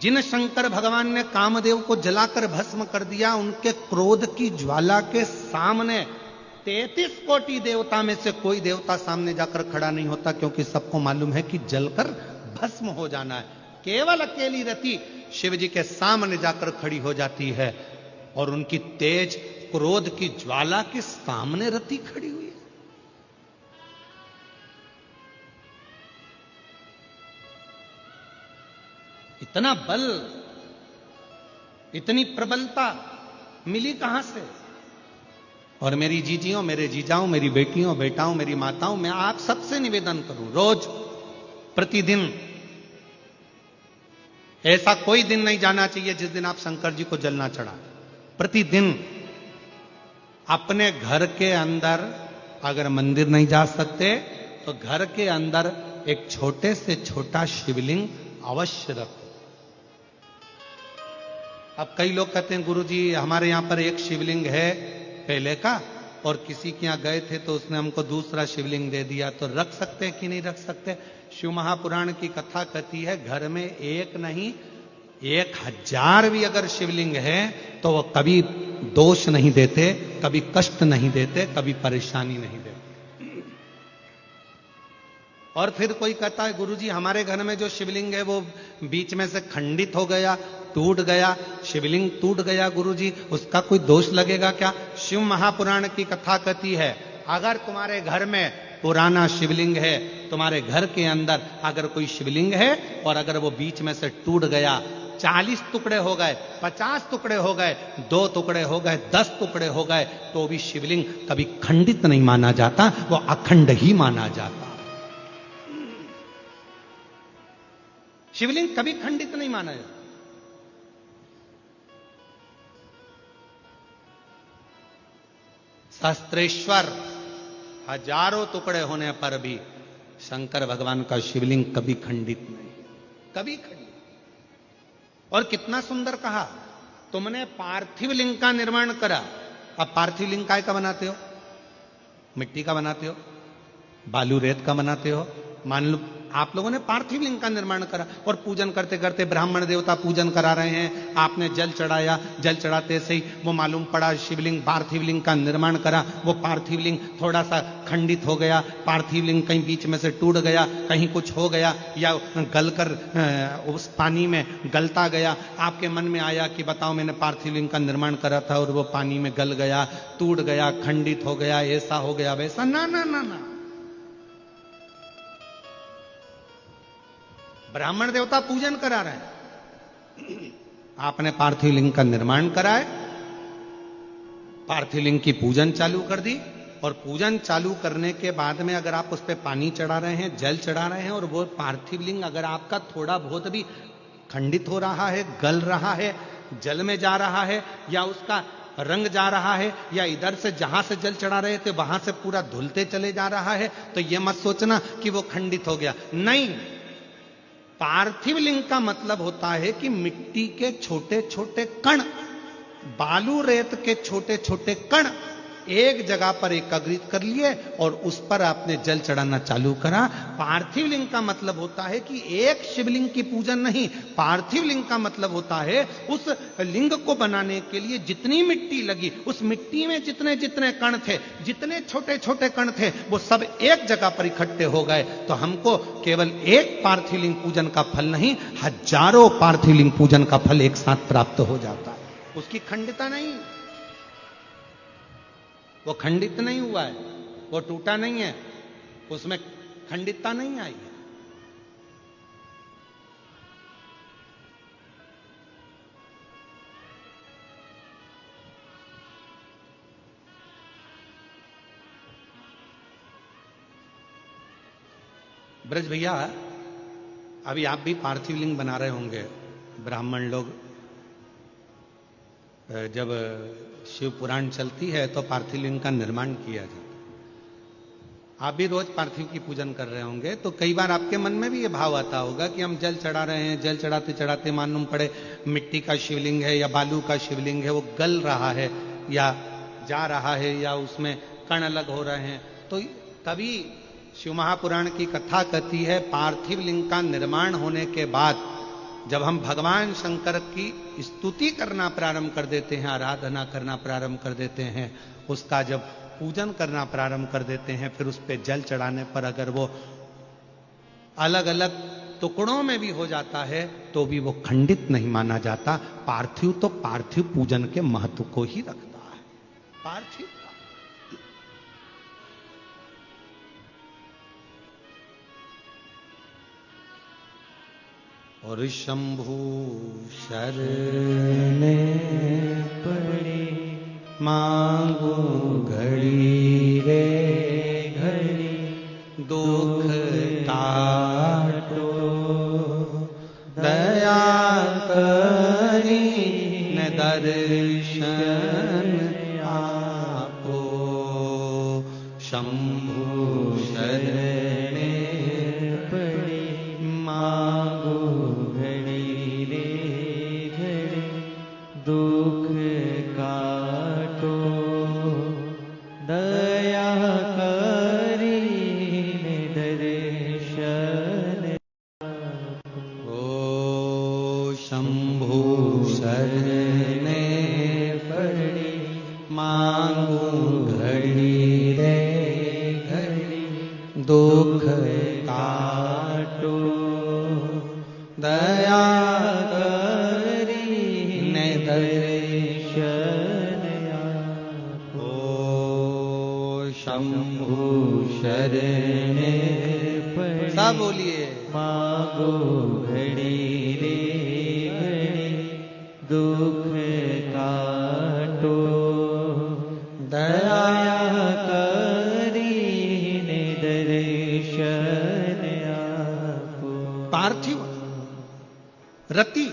जिन शंकर भगवान ने कामदेव को जलाकर भस्म कर दिया, उनके क्रोध की ज्वाला के सामने 33 कोटि देवता में से कोई देवता सामने जाकर खड़ा नहीं होता, क्योंकि सबको मालूम है कि जलकर भस्म हो जाना है। केवल अकेली रति शिव जी के सामने जाकर खड़ी हो जाती है, और उनकी तेज क्रोध की ज्वाला के सामने रति खड़ी हुई है। इतना बल, इतनी प्रबलता मिली कहां से? और मेरी जीजियों, मेरे जीजाओं, मेरी बेटियों, बेटाओं, मेरी माताओं, मैं आप सबसे निवेदन करूं, रोज प्रतिदिन ऐसा कोई दिन नहीं जाना चाहिए जिस दिन आप शंकर जी को जल ना चढ़ा। प्रतिदिन अपने घर के अंदर, अगर मंदिर नहीं जा सकते तो घर के अंदर एक छोटे से छोटा शिवलिंग अवश्य रखो। अब कई लोग कहते हैं गुरुजी हमारे यहां पर एक शिवलिंग है पहले का, और किसी के यहां गए थे तो उसने हमको दूसरा शिवलिंग दे दिया, तो रख सकते हैं कि नहीं रख सकते? शिव महापुराण की कथा कहती है, घर में एक नहीं 1000 भी अगर शिवलिंग है तो वो कभी दोष नहीं देते, कभी कष्ट नहीं देते, कभी परेशानी नहीं देते। और फिर कोई कहता है गुरुजी हमारे घर में जो शिवलिंग है वो बीच में से खंडित हो गया, टूट गया, शिवलिंग टूट गया गुरुजी, उसका कोई दोष लगेगा क्या? शिव महापुराण की कथा कहती है, अगर तुम्हारे घर में पुराना शिवलिंग है, तुम्हारे घर के अंदर अगर कोई शिवलिंग है और अगर वो बीच में से टूट गया, 40 टुकड़े हो गए, 50 टुकड़े हो गए, 2 टुकड़े हो गए, 10 टुकड़े हो गए, तो भी शिवलिंग कभी खंडित नहीं माना जाता, वो अखंड ही माना जाता। शिवलिंग कभी खंडित नहीं माना जाता। सहस्त्रेश्वर हजारों टुकड़े होने पर भी शंकर भगवान का शिवलिंग कभी खंडित नहीं, कभी खंडित। और कितना सुंदर कहा, तुमने पार्थिव लिंग का निर्माण करा। अब पार्थिव लिंग काय का बनाते हो? मिट्टी का बनाते हो, बालू रेत का बनाते हो। मान लो आप लोगों ने पार्थिव लिंग का निर्माण करा और पूजन करते करते ब्राह्मण देवता पूजन करा रहे हैं, आपने जल चढ़ाया, जल चढ़ाते से ही वो मालूम पड़ा शिवलिंग, पार्थिव लिंग का निर्माण करा, वो पार्थिव लिंग थोड़ा सा खंडित हो गया, पार्थिव लिंग कहीं बीच में से टूट गया, कहीं कुछ हो गया, या गलकर उस पानी में गलता गया। आपके मन में आया कि बताओ मैंने पार्थिव लिंग का निर्माण करा था और वो पानी में गल गया, टूट गया, खंडित हो गया, ऐसा हो गया वैसा। ना ना ना ना, ब्राह्मण देवता पूजन करा रहे हैं, आपने पार्थिव लिंग का निर्माण कराए, पार्थिव लिंग की पूजन चालू कर दी, और पूजन चालू करने के बाद में अगर आप उस पर पानी चढ़ा रहे हैं, जल चढ़ा रहे हैं, और वो पार्थिव लिंग अगर आपका थोड़ा बहुत भी खंडित हो रहा है, गल रहा है, जल में जा रहा है, या उसका रंग जा रहा है, या इधर से जहां से जल चढ़ा रहे थे वहां से पूरा धुलते चले जा रहा है, तो यह मत सोचना कि वो खंडित हो गया। नहीं, पार्थिव लिंग का मतलब होता है कि मिट्टी के छोटे छोटे कण, बालू रेत के छोटे छोटे कण एक जगह पर एकत्रित कर लिए और उस पर आपने जल चढ़ाना चालू करा। पार्थिव लिंग का मतलब होता है कि एक शिवलिंग की पूजन नहीं, पार्थिव लिंग का मतलब होता है उस लिंग को बनाने के लिए जितनी मिट्टी लगी, उस मिट्टी में जितने जितने कण थे, जितने छोटे छोटे कण थे, वो सब एक जगह पर इकट्ठे हो गए। तो हमको केवल एक पार्थिव लिंग पूजन का फल नहीं, हजारों पार्थिव लिंग पूजन का फल एक साथ प्राप्त हो जाता है। उसकी खंडितता नहीं, वो खंडित नहीं हुआ है, वो टूटा नहीं है, उसमें खंडितता नहीं आई है। ब्रज भैया, अभी आप भी पार्थिव लिंग बना रहे होंगे। ब्राह्मण लोग जब शिव पुराण चलती है तो पार्थिव लिंग का निर्माण किया जाता है। आप भी रोज पार्थिव की पूजन कर रहे होंगे, तो कई बार आपके मन में भी ये भाव आता होगा कि हम जल चढ़ा रहे हैं, जल चढ़ाते चढ़ाते मालूम पड़े मिट्टी का शिवलिंग है या बालू का शिवलिंग है, वो गल रहा है या जा रहा है या उसमें कण अलग हो रहे हैं। तो तभी शिव महापुराण की कथा कहती है, पार्थिव लिंग का निर्माण होने के बाद जब हम भगवान शंकर की स्तुति करना प्रारंभ कर देते हैं, आराधना करना प्रारंभ कर देते हैं, उसका जब पूजन करना प्रारंभ कर देते हैं, फिर उस पर जल चढ़ाने पर अगर वो अलग अलग टुकड़ों में भी हो जाता है तो भी वो खंडित नहीं माना जाता। पार्थिव तो पार्थिव पूजन के महत्व को ही रखता है। पार्थिव और शंभु शरणे पड़े मांगो घड़ी रे घड़ी दुख काटो दया करी न दर्शन आपो शंभु शरणे पड़े मांगो घड़ी रे घड़ी दुख काटो दया करी दर्शन ओ शंभु शरणे पड़ी मांगो घड़ी रे घड़ी दुख काटो दया करी ने दर्शन ओ शंभु शरणे पड़ी सब बोलिए मांगो घड़ी रे घड़ी दुख काटो दया करी ने दर्शन आपो। पार्थिव रति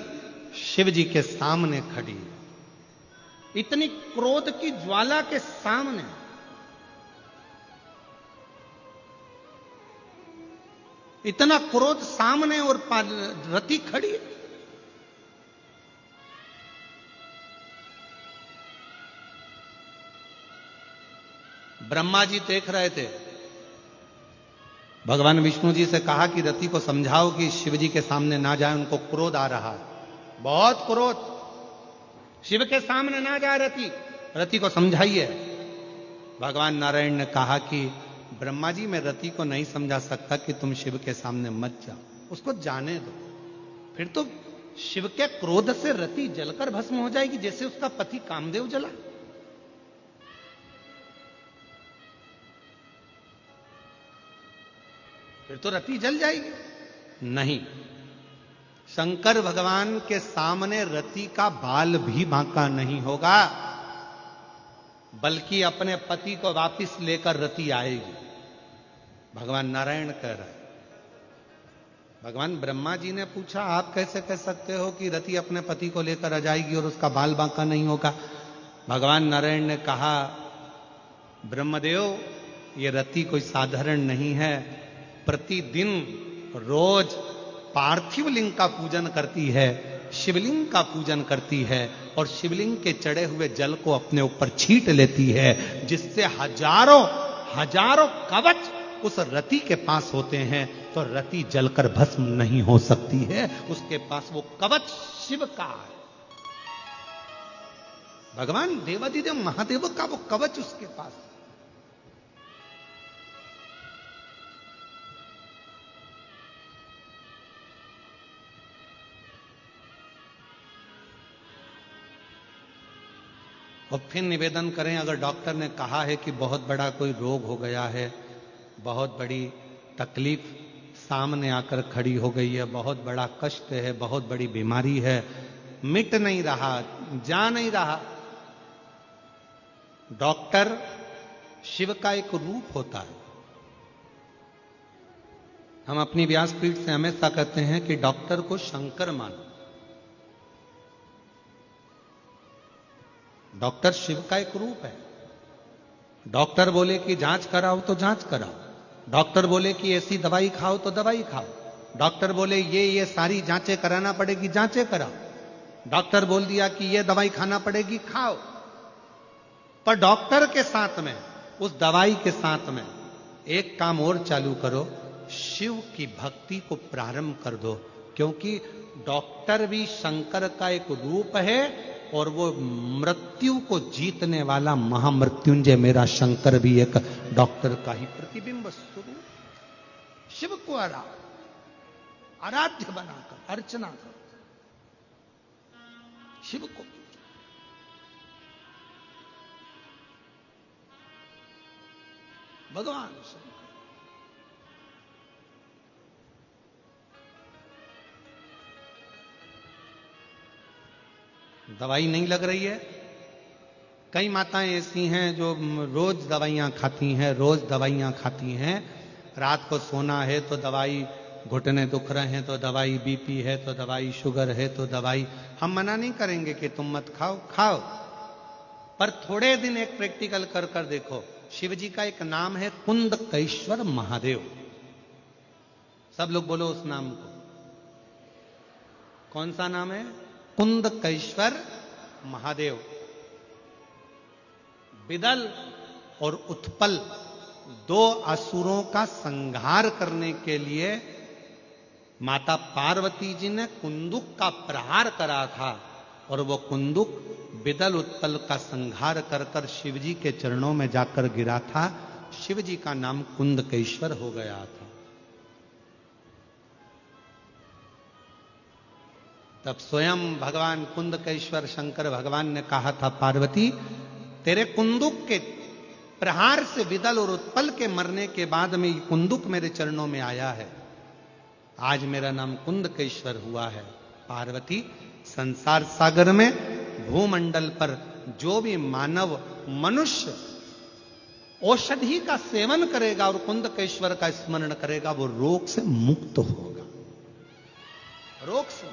शिव जी के सामने खड़ी है, इतनी क्रोध की ज्वाला के सामने इतना क्रोध सामने और रति खड़ी है। ब्रह्मा जी देख रहे थे, भगवान विष्णु जी से कहा कि रति को समझाओ कि शिव जी के सामने ना जाए, उनको क्रोध आ रहा है, बहुत क्रोध, शिव के सामने ना जाए रति, रति को समझाइए। भगवान नारायण ने कहा कि ब्रह्मा जी मैं रति को नहीं समझा सकता कि तुम शिव के सामने मत जाओ, उसको जाने दो, फिर तो शिव के क्रोध से रति जलकर भस्म हो जाएगी जैसे उसका पति कामदेव जला। फिर तो रति जल जाएगी। नहीं, शंकर भगवान के सामने रति का बाल भी बांका नहीं होगा, बल्कि अपने पति को वापस लेकर रति आएगी। भगवान नारायण कह रहे हैं। भगवान ब्रह्मा जी ने पूछा आप कैसे कह सकते हो कि रति अपने पति को लेकर आ जाएगी और उसका बाल बांका नहीं होगा। भगवान नारायण ने कहा ब्रह्मदेव ये रति कोई साधारण नहीं है, प्रतिदिन रोज पार्थिव लिंग का पूजन करती है, शिवलिंग का पूजन करती है और शिवलिंग के चढ़े हुए जल को अपने ऊपर छींट लेती है, जिससे हजारों हजारों कवच उस रति के पास होते हैं, तो रति जलकर भस्म नहीं हो सकती है, उसके पास वो कवच शिव का है। भगवान देवादिदेव महादेव का वो कवच उसके पास है। और फिर निवेदन करें, अगर डॉक्टर ने कहा है कि बहुत बड़ा कोई रोग हो गया है, बहुत बड़ी तकलीफ सामने आकर खड़ी हो गई है, बहुत बड़ा कष्ट है, बहुत बड़ी बीमारी है, मिट नहीं रहा, जा नहीं रहा, डॉक्टर शिव का एक रूप होता है। हम अपनी व्यासपीठ से हमेशा कहते हैं कि डॉक्टर को शंकर मानो। डॉक्टर शिव का एक रूप है। डॉक्टर बोले कि जांच कराओ तो जांच कराओ, डॉक्टर बोले कि ऐसी दवाई खाओ तो दवाई खाओ, डॉक्टर बोले ये सारी जांचें कराना पड़ेगी, जांचें कराओ, डॉक्टर बोल दिया कि ये दवाई खाना पड़ेगी, खाओ। पर डॉक्टर के साथ में, उस दवाई के साथ में एक काम और चालू करो, शिव की भक्ति को प्रारंभ कर दो, क्योंकि डॉक्टर भी शंकर का एक रूप है और वो मृत्यु को जीतने वाला महामृत्युंजय मेरा शंकर भी एक डॉक्टर का ही प्रतिबिंब स्वरूप। शिव को आराध्य बनाकर अर्चना करो, शिव को। भगवान शंकर दवाई नहीं लग रही है। कई माताएं ऐसी हैं जो रोज दवाइयां खाती हैं, रोज दवाइयां खाती हैं। रात को सोना है तो दवाई, घुटने दुख रहे हैं तो दवाई, बीपी है तो दवाई, शुगर है तो दवाई। हम मना नहीं करेंगे कि तुम मत खाओ, खाओ, पर थोड़े दिन एक प्रैक्टिकल कर कर देखो। शिव जी का एक नाम है कुंदकेश्वर महादेव। सब लोग बोलो उस नाम को। कौन सा नाम है? कुंदकेश्वर महादेव। बिदल और उत्पल दो असुरों का संहार करने के लिए माता पार्वती जी ने कुंदुक का प्रहार करा था, और वो कुंदुक बिदल उत्पल का संहार कर कर शिव जी के चरणों में जाकर गिरा था। शिव जी का नाम कुंदकेश्वर हो गया था। तब स्वयं भगवान कुंदकेश्वर शंकर भगवान ने कहा था, पार्वती तेरे कुंदुक के प्रहार से बिदल और उत्पल के मरने के बाद में ये कुंदुक मेरे चरणों में आया है, आज मेरा नाम कुंदकेश्वर हुआ है। पार्वती, संसार सागर में भूमंडल पर जो भी मानव मनुष्य औषधि का सेवन करेगा और कुंदकेश्वर का स्मरण करेगा, वो रोग से मुक्त होगा, रोग से।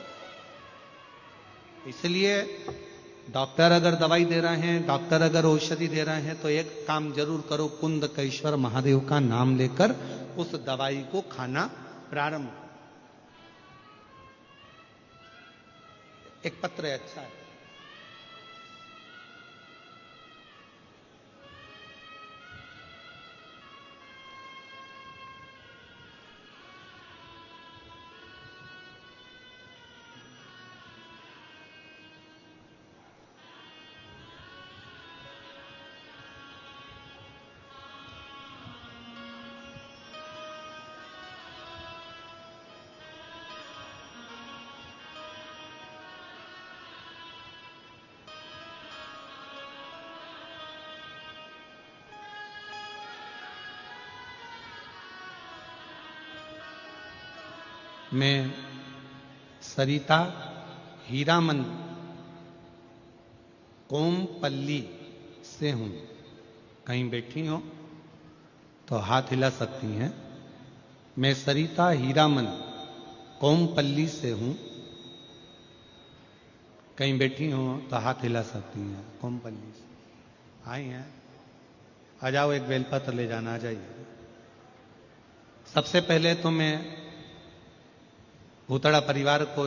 इसलिए डॉक्टर अगर दवाई दे रहे हैं, डॉक्टर अगर औषधि दे रहे हैं, तो एक काम जरूर करो, कुंदकेश्वर महादेव का नाम लेकर उस दवाई को खाना प्रारंभ। एक पत्र है, अच्छा है। मैं सरिता हीरामन कोमपल्ली से हूं। कहीं बैठी हो तो हाथ हिला सकती हैं। मैं सरिता हीरामन कोमपल्ली से हूं। कहीं बैठी हो तो हाथ हिला सकती हैं। कोमपल्ली से आई हैं, आ जाओ, एक बेलपत्र ले जाना, आ जाइए। सबसे पहले तो मैं भूतड़ा परिवार को,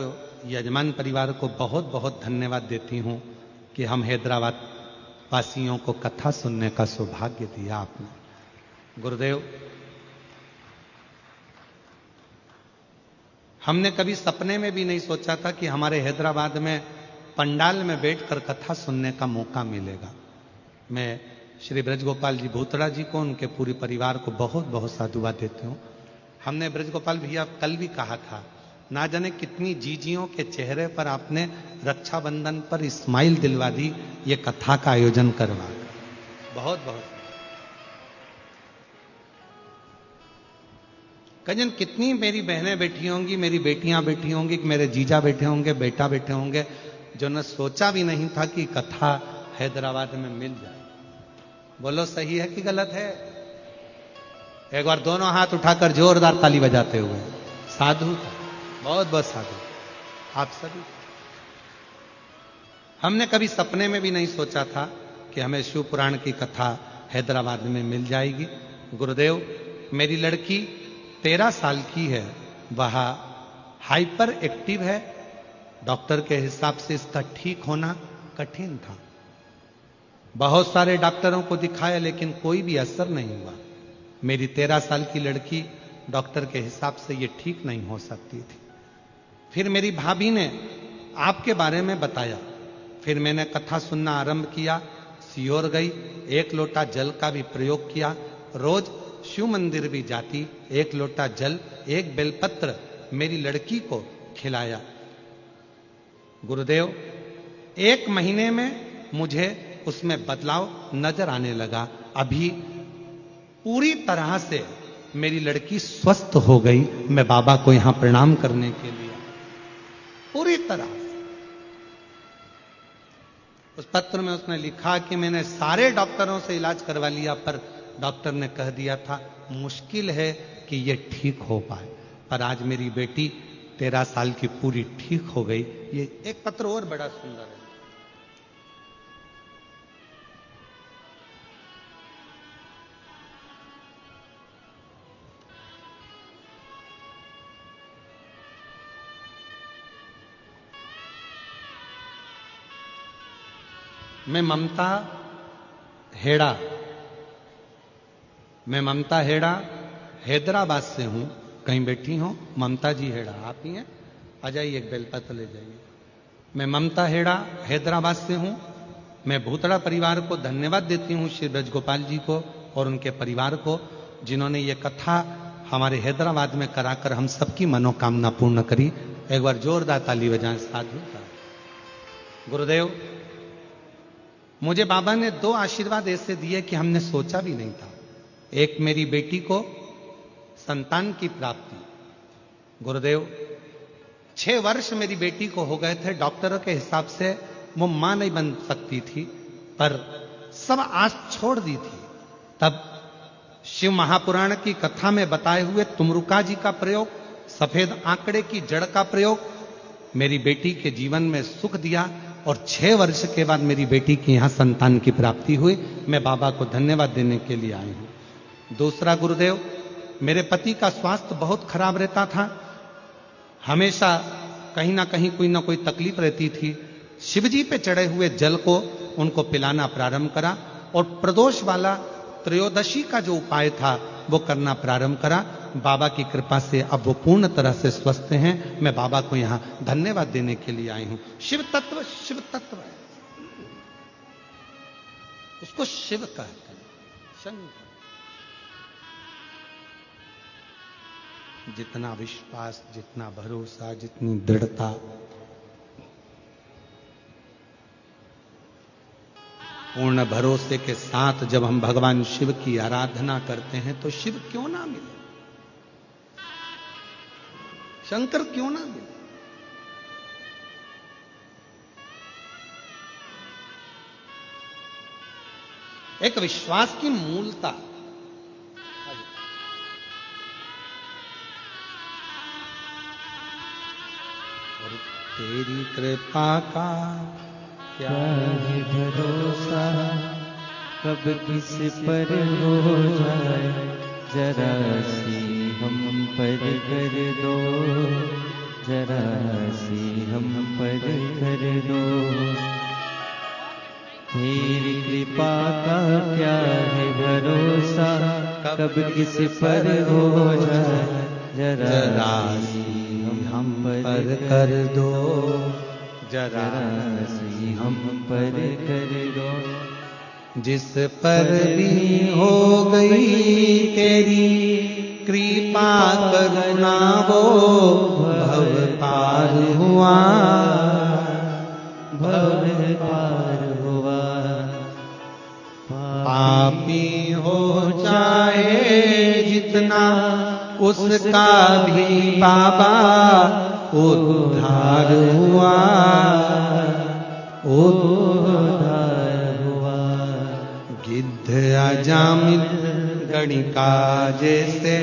यजमान परिवार को बहुत बहुत धन्यवाद देती हूं कि हम हैदराबाद वासियों को कथा सुनने का सौभाग्य दिया आपने। गुरुदेव, हमने कभी सपने में भी नहीं सोचा था कि हमारे हैदराबाद में पंडाल में बैठकर कथा सुनने का मौका मिलेगा। मैं श्री ब्रजगोपाल जी भूतड़ा जी को, उनके पूरे परिवार को बहुत बहुत साधुवाद देती हूं। हमने ब्रजगोपाल भैया कल भी कहा था, ना जाने कितनी जीजियों के चेहरे पर आपने रक्षाबंधन पर स्माइल दिलवा दी ये कथा का आयोजन करवा। बहुत बहुत कजन, कितनी मेरी बहनें बैठी होंगी, मेरी बेटियां बैठी होंगी, मेरे जीजा बैठे होंगे, बेटा बैठे होंगे, जो ने सोचा भी नहीं था कि कथा हैदराबाद में मिल जाए। बोलो सही है कि गलत है? एक बार दोनों हाथ उठाकर जोरदार ताली बजाते हुए। साधु, बहुत बहुत साधु आप सभी। हमने कभी सपने में भी नहीं सोचा था कि हमें शिव पुराण की कथा हैदराबाद में मिल जाएगी। गुरुदेव, मेरी लड़की 13 साल की है, वह हाइपर एक्टिव है। डॉक्टर के हिसाब से इसका ठीक होना कठिन था। बहुत सारे डॉक्टरों को दिखाया लेकिन कोई भी असर नहीं हुआ। मेरी 13 साल की लड़की डॉक्टर के हिसाब से ये ठीक नहीं हो सकती थी। फिर मेरी भाभी ने आपके बारे में बताया। फिर मैंने कथा सुनना आरंभ किया, सियोर गई, 1 लोटा जल का भी प्रयोग किया। रोज शिव मंदिर भी जाती, 1 लोटा जल, 1 बेलपत्र मेरी लड़की को खिलाया। गुरुदेव, 1 महीने में मुझे उसमें बदलाव नजर आने लगा। अभी पूरी तरह से मेरी लड़की स्वस्थ हो गई। मैं बाबा को यहां प्रणाम करने के लिए पूरी तरह से। उस पत्र में उसने लिखा कि मैंने सारे डॉक्टरों से इलाज करवा लिया, पर डॉक्टर ने कह दिया था मुश्किल है कि यह ठीक हो पाए। पर आज मेरी बेटी 13 साल की पूरी ठीक हो गई। ये एक पत्र और बड़ा सुंदर है। मैं ममता हेड़ा हैदराबाद से हूं। कहीं बैठी हो? ममता जी हेड़ा आप ही हैं? आ जाइए, एक बेलपत्र ले जाइए। मैं ममता हेड़ा हैदराबाद से हूं। मैं भूतड़ा परिवार को धन्यवाद देती हूं, श्री ब्रजगोपाल जी को और उनके परिवार को, जिन्होंने ये कथा हमारे हैदराबाद में कराकर हम सबकी मनोकामना पूर्ण करी। एक बार जोरदार ताली बजाएं साधु का। गुरुदेव, मुझे बाबा ने 2 आशीर्वाद ऐसे दिए कि हमने सोचा भी नहीं था। एक, मेरी बेटी को संतान की प्राप्ति। गुरुदेव, 6 वर्ष मेरी बेटी को हो गए थे। डॉक्टरों के हिसाब से वो मां नहीं बन सकती थी, पर सब आस छोड़ दी थी। तब शिव महापुराण की कथा में बताए हुए तुमरुका जी का प्रयोग, सफेद आंकड़े की जड़ का प्रयोग मेरी बेटी के जीवन में सुख दिया और 6 वर्ष के बाद मेरी बेटी की यहां संतान की प्राप्ति हुई। मैं बाबा को धन्यवाद देने के लिए आई हूं। दूसरा, गुरुदेव, मेरे पति का स्वास्थ्य बहुत खराब रहता था। हमेशा कहीं ना कहीं कोई ना कोई तकलीफ रहती थी। शिवजी पे चढ़े हुए जल को उनको पिलाना प्रारंभ करा और प्रदोष वाला त्रयोदशी का जो उपाय था वो करना प्रारंभ करा। बाबा की कृपा से अब वो पूर्ण तरह से स्वस्थ हैं। मैं बाबा को यहां धन्यवाद देने के लिए आई हूं। शिव तत्व है, उसको शिव कहते हैं, शंकर। जितना विश्वास, जितना भरोसा, जितनी दृढ़ता, पूर्ण भरोसे के साथ जब हम भगवान शिव की आराधना करते हैं तो शिव क्यों ना मिले, शंकर क्यों ना मिले। एक विश्वास की मूलता। और तेरी कृपा का क्या है भरोसा, कब किस पर हो जाए, जरा सी हम पर कर दो, जरा सी हम पर कर दो। तेरी कृपा का क्या है भरोसा, कब किस पर हो जाए, जरा सी हम पर कर दो, जरा सी हम पर कर दो। जिस पर भी हो गई तेरी कृपा करुणा, वो भव पार हुआ, भव पार हुआ। पापी हो चाहे जितना, उसका भी बाबा उद्धार हुआ, उद्धार हुआ। गिद्ध अजामिल गणिका जैसे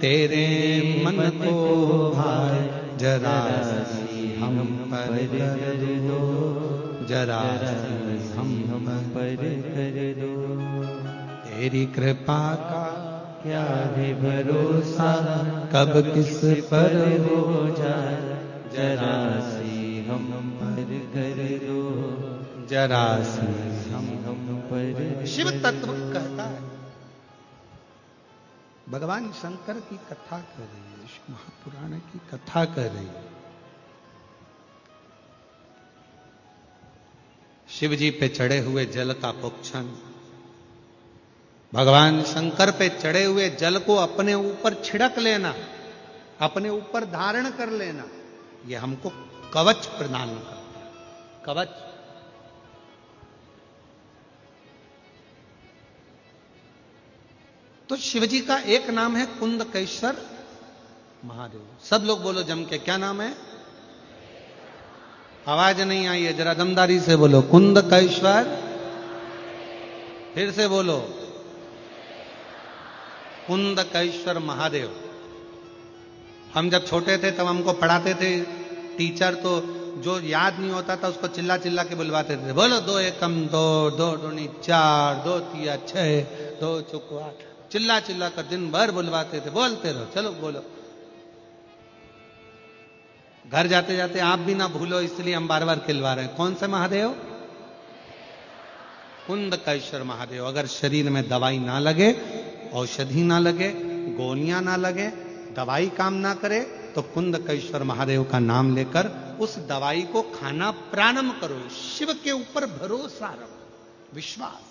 तेरे मन को भाए, जरा सी हम पर कर दो, जरा सी हम पर कर दो। तेरी कृपा का क्या है भरोसा, कब किस पर हो जाए, जरा सी हम पर कर दो, जरा सी हम पर शिव कर तत्व दो। कहता है। भगवान शंकर की कथा कर रही है, शिव महापुराण की कथा कर रही है। शिव जी पे चढ़े हुए जल का पुच्छन, भगवान शंकर पे चढ़े हुए जल को अपने ऊपर छिड़क लेना, अपने ऊपर धारण कर लेना, ये हमको कवच प्रदान करता है। कवच। तो शिव जी का एक नाम है कुंदकेश्वर महादेव। सब लोग बोलो जम के, क्या नाम है? आवाज नहीं आई है, जरा दमदारी से बोलो, कुंदकेश्वर। फिर से बोलो, कुंदकेश्वर महादेव। हम जब छोटे थे तब हमको पढ़ाते थे टीचर, तो जो याद नहीं होता था उसको चिल्ला चिल्ला के बुलवाते थे। बोलो, 2 एकम 2, 2 दूनी 4, 2 तिया 6, 2 चौको 8, चिल्ला चिल्ला कर दिन भर बुलवाते थे। बोलते रहो, चलो बोलो। घर जाते जाते आप भी ना भूलो, इसलिए हम बार बार खिलवा रहे हैं। कौन से महादेव? कुंदकेश्वर महादेव। अगर शरीर में दवाई ना लगे, औषधि ना लगे, गोलियां ना लगे, दवाई काम ना करे, तो कुंदकेश्वर महादेव का नाम लेकर उस दवाई को खाना प्रारंभ करो। शिव के ऊपर भरोसा रखो, विश्वास।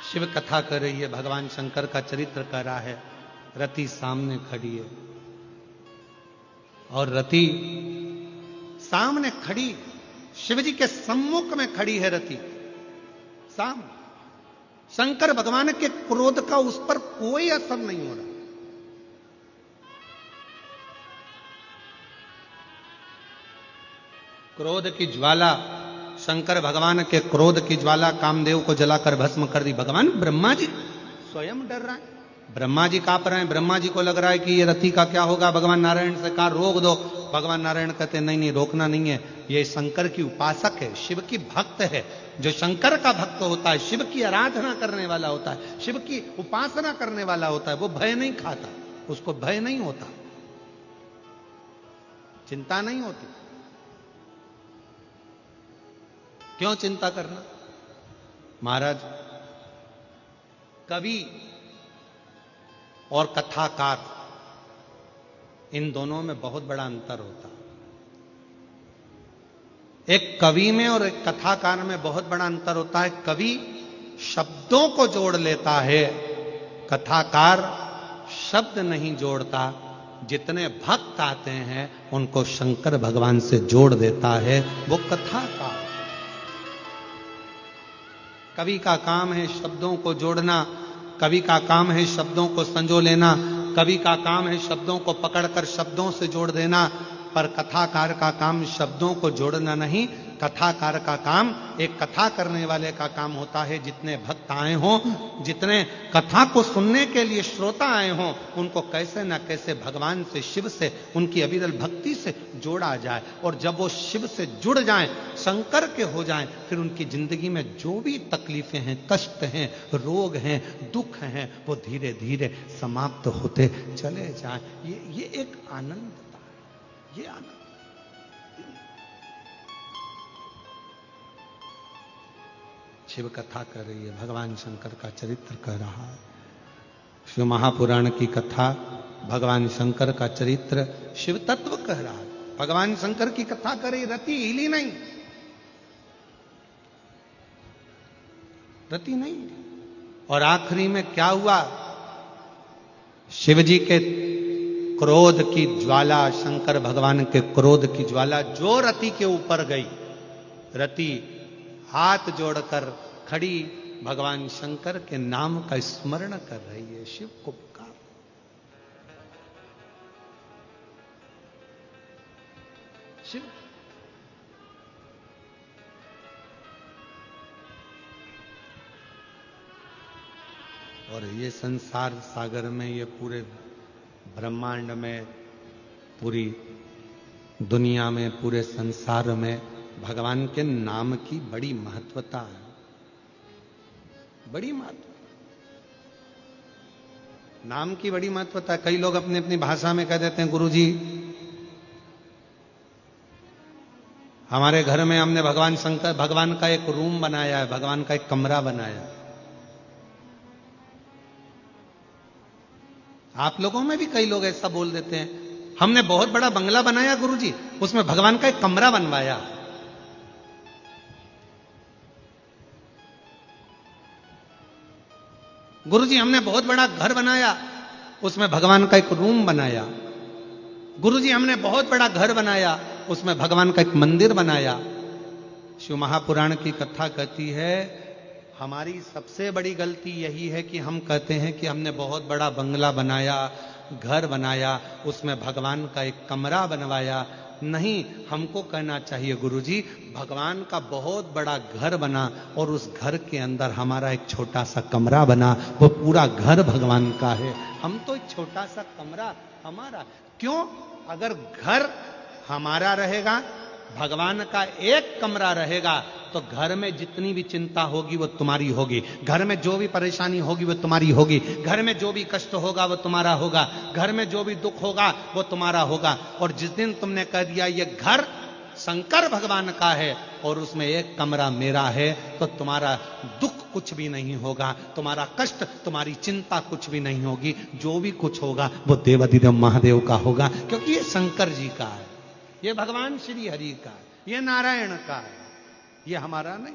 शिव कथा कर रही है, भगवान शंकर का चरित्र कर रहा है। रति सामने खड़ी है, और रति सामने खड़ी, शिव जी के सम्मुख में खड़ी है रति सामने। शंकर भगवान के क्रोध का उस पर कोई असर नहीं हो रहा। क्रोध की ज्वाला, शंकर भगवान के क्रोध की ज्वाला कामदेव को जलाकर भस्म कर दी। भगवान ब्रह्मा जी स्वयं डर रहे हैं, ब्रह्मा जी कांप रहे हैं। ब्रह्मा जी को लग रहा है कि ये रति का क्या होगा। भगवान नारायण से कहा रोक दो। भगवान नारायण कहते हैं नहीं नहीं, रोकना नहीं है, ये शंकर की उपासक है, शिव की भक्त है। जो शंकर का भक्त होता है, शिव की आराधना करने वाला होता है, शिव की उपासना करने वाला होता है, वो भय नहीं खाता, उसको भय नहीं होता, चिंता नहीं होती। क्यों चिंता करना? महाराज, कवि और कथाकार, इन दोनों में बहुत बड़ा अंतर होता है। एक कवि में और एक कथाकार में बहुत बड़ा अंतर होता है। कवि शब्दों को जोड़ लेता है, कथाकार शब्द नहीं जोड़ता। जितने भक्त आते हैं उनको शंकर भगवान से जोड़ देता है, वो कथाकार। कवि का काम है शब्दों को जोड़ना, कवि का काम है शब्दों को संजो लेना, कवि का काम है शब्दों को पकड़कर शब्दों से जोड़ देना। पर कथाकार का काम शब्दों को जोड़ना नहीं, कथाकार का काम, एक कथा करने वाले का काम होता है, जितने भक्त आए हों, जितने कथा को सुनने के लिए श्रोता आए हों, उनको कैसे ना कैसे भगवान से, शिव से, उनकी अविरल भक्ति से जोड़ा जाए। और जब वो शिव से जुड़ जाएं, शंकर के हो जाएं, फिर उनकी जिंदगी में जो भी तकलीफें हैं, कष्ट हैं, रोग हैं, दुख हैं, वो धीरे धीरे समाप्त होते चले जाएं। ये एक आनंद, ये आनंद। शिव कथा कर रही है, भगवान शंकर का चरित्र कर रहा है। शिव महापुराण की कथा, भगवान शंकर का चरित्र, शिव तत्व कह रहा है। भगवान शंकर की कथा कर रही, रति हिली नहीं, रति नहीं। और आखिरी में क्या हुआ? शिव जी के क्रोध की ज्वाला, शंकर भगवान के क्रोध की ज्वाला जो रति के ऊपर गई, रति हाथ जोड़कर खड़ी भगवान शंकर के नाम का स्मरण कर रही है, शिव को पुकार। शिव और ये संसार सागर में, ये पूरे ब्रह्मांड में, पूरी दुनिया में, पूरे संसार में भगवान के नाम की बड़ी महत्वता है, बड़ी महत्वता। नाम की बड़ी महत्वता है। कई लोग अपनी अपनी भाषा में कह देते हैं, गुरुजी हमारे घर में हमने भगवान का एक रूम बनाया है, भगवान का एक कमरा बनाया है। आप लोगों में भी कई लोग ऐसा बोल देते हैं, हमने बहुत बड़ा बंगला बनाया गुरुजी, उसमें भगवान का एक कमरा बनवाया। गुरुजी हमने बहुत बड़ा घर बनाया, उसमें भगवान का एक रूम बनाया। गुरुजी हमने बहुत बड़ा घर बनाया, उसमें भगवान का एक मंदिर बनाया। शिव महापुराण की कथा कहती है, हमारी सबसे बड़ी गलती यही है कि हम कहते हैं कि हमने बहुत बड़ा बंगला बनाया, घर बनाया, उसमें भगवान का एक कमरा बनवाया। नहीं, हमको कहना चाहिए गुरुजी भगवान का बहुत बड़ा घर बना और उस घर के अंदर हमारा एक छोटा सा कमरा बना, वो पूरा घर भगवान का है, हम तो एक छोटा सा कमरा हमारा। क्यों? अगर घर हमारा रहेगा, भगवान का एक कमरा रहेगा, तो घर में जितनी भी चिंता होगी वो तुम्हारी होगी, घर में जो भी परेशानी होगी वो तुम्हारी होगी, घर में जो भी कष्ट होगा वो तुम्हारा होगा, घर में जो भी दुख होगा वो तुम्हारा होगा। और जिस दिन तुमने कह दिया ये घर शंकर भगवान का है और उसमें एक कमरा मेरा है, तो तुम्हारा दुख कुछ भी नहीं होगा, तुम्हारा कष्ट, तुम्हारी चिंता कुछ भी नहीं होगी। जो भी कुछ होगा वो देवाधिदेव महादेव का होगा, क्योंकि ये शंकर जी का है, ये भगवान श्री हरि का है, ये नारायण का है, ये हमारा नहीं।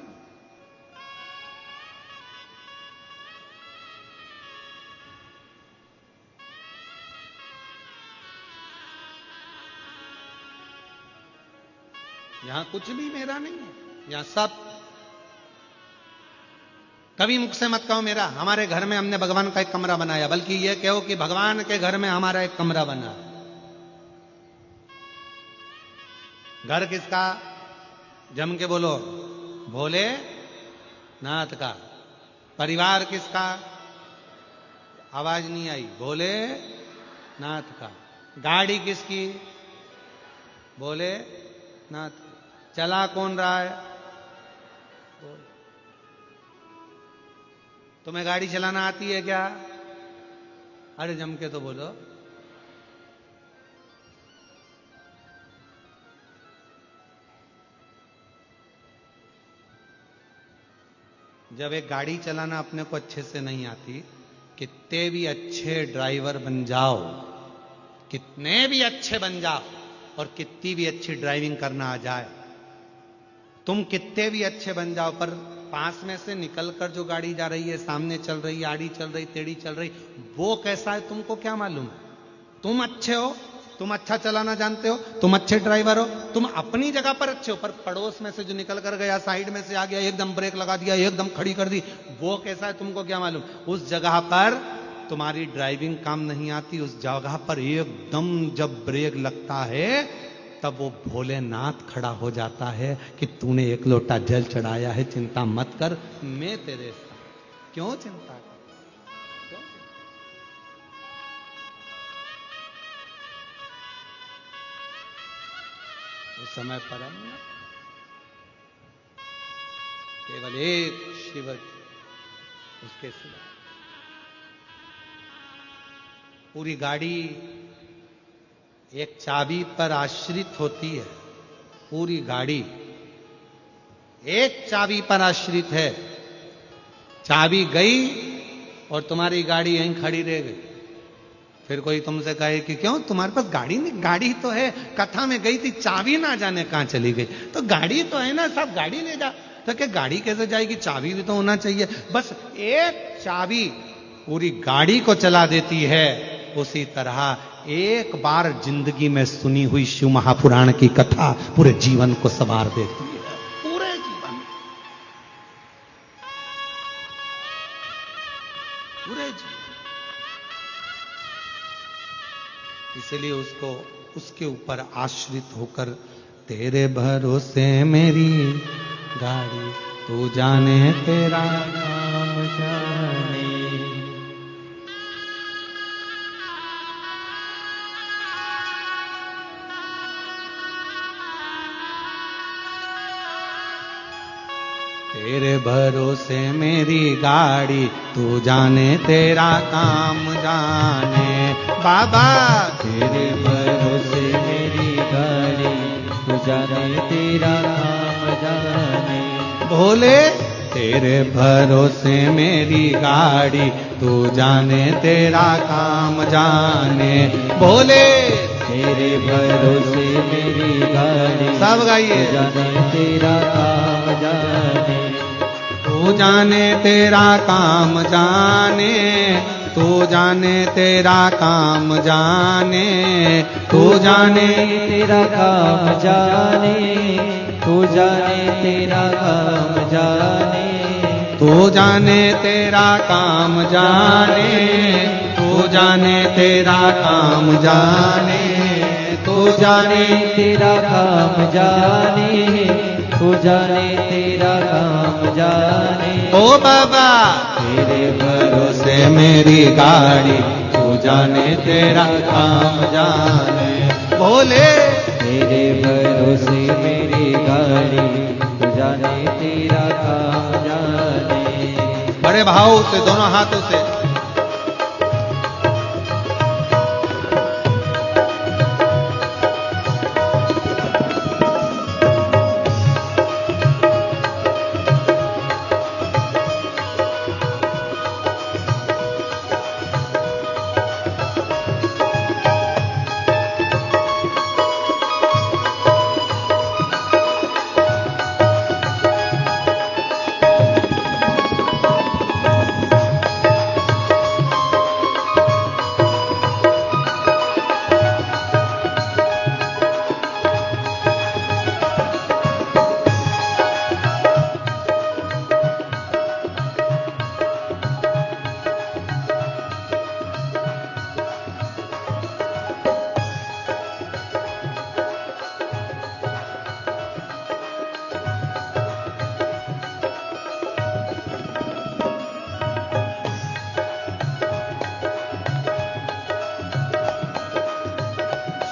यहां कुछ भी मेरा नहीं है, यहां सब। कभी मुख से मत कहो मेरा, हमारे घर में हमने भगवान का एक कमरा बनाया, बल्कि यह कहो कि भगवान के घर में हमारा एक कमरा बना। घर किसका? जम के बोलो, भोले नाथ का। परिवार किसका? आवाज नहीं आई, भोले नाथ का। गाड़ी किसकी? भोले नाथ। चला कौन रहा है? तुम्हें गाड़ी चलाना आती है क्या? अरे जम के तो बोलो। जब एक गाड़ी चलाना अपने को अच्छे से नहीं आती, कितने भी अच्छे ड्राइवर बन जाओ, कितने भी अच्छे बन जाओ और कितनी भी अच्छी ड्राइविंग करना आ जाए, तुम कितने भी अच्छे बन जाओ, पर पास में से निकलकर जो गाड़ी जा रही है, सामने चल रही है, आड़ी चल रही, टेढ़ी चल रही, वो कैसा है तुमको क्या मालूम? तुम अच्छे हो, तुम अच्छा चलाना जानते हो, तुम अच्छे ड्राइवर हो, तुम अपनी जगह पर अच्छे हो, पर पड़ोस में से जो निकल कर गया, साइड में से आ गया, एकदम ब्रेक लगा दिया, एकदम खड़ी कर दी, वो कैसा है तुमको क्या मालूम? उस जगह पर तुम्हारी ड्राइविंग काम नहीं आती। उस जगह पर एकदम जब ब्रेक लगता है तब वो भोलेनाथ खड़ा हो जाता है कि तूने एक लोटा जल चढ़ाया है, चिंता मत कर, मैं तेरे साथ। क्यों चिंता कर? उस समय परम केवल एक शिव, उसके सिवा पूरी गाड़ी एक चाबी पर आश्रित होती है। पूरी गाड़ी एक चाबी पर आश्रित है। चाबी गई और तुम्हारी गाड़ी यहीं खड़ी रह गई। फिर कोई तुमसे कहे कि क्यों तुम्हारे पास गाड़ी नहीं? गाड़ी तो है, कथा में गई थी, चाबी ना जाने कहां चली गई। तो गाड़ी तो है ना, सब गाड़ी ले जा। तो क्या गाड़ी कैसे जाएगी? चाबी भी तो होना चाहिए। बस एक चाबी पूरी गाड़ी को चला देती है। उसी तरह एक बार जिंदगी में सुनी हुई शिव महापुराण की कथा पूरे जीवन को संवार देती है, पूरे जीवन, पूरे जीवन। इसलिए उसको उसके ऊपर आश्रित होकर, तेरे भरोसे मेरी गाड़ी, तू जाने तेरा नाम जाने, तेरे भरोसे मेरी गाड़ी, तू जाने तेरा काम जाने। बाबा तेरे भरोसे मेरी गाड़ी, तू जाने तेरा काम जाने। भोले तेरे भरोसे मेरी गाड़ी, तू जाने तेरा काम जाने। भोले तेरे भरोसे मेरी गाड़ी, सब गाइए। तू जाने तेरा काम जाने। तू जाने तेरा काम जाने, तू जाने तेरा काम जाने, तू जाने तेरा काम जाने, तू जाने तेरा काम जाने। तू जाने तेरा काम जाने, तू जाने तेरा काम जाने, तू जाने तेरा काम जाने, तू जाने तेरा काम जाने। ओ बाबा तेरे भरोसे मेरी गाड़ी, तू जाने तेरा काम जाने। भोले तेरे भरोसे मेरी गाड़ी, तू जाने तेरा काम जाने। बड़े भाव से दोनों हाथों से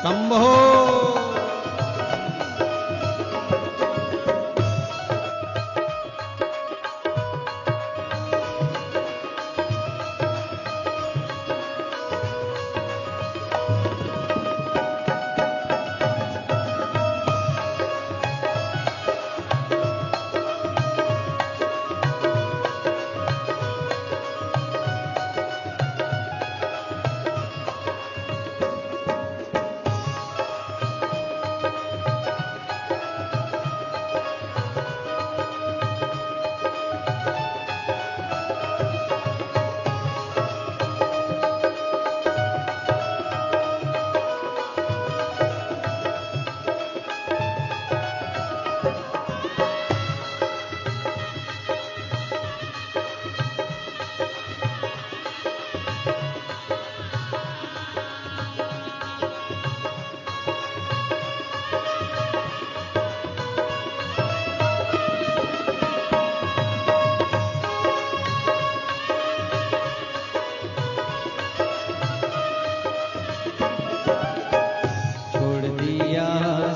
शंभो।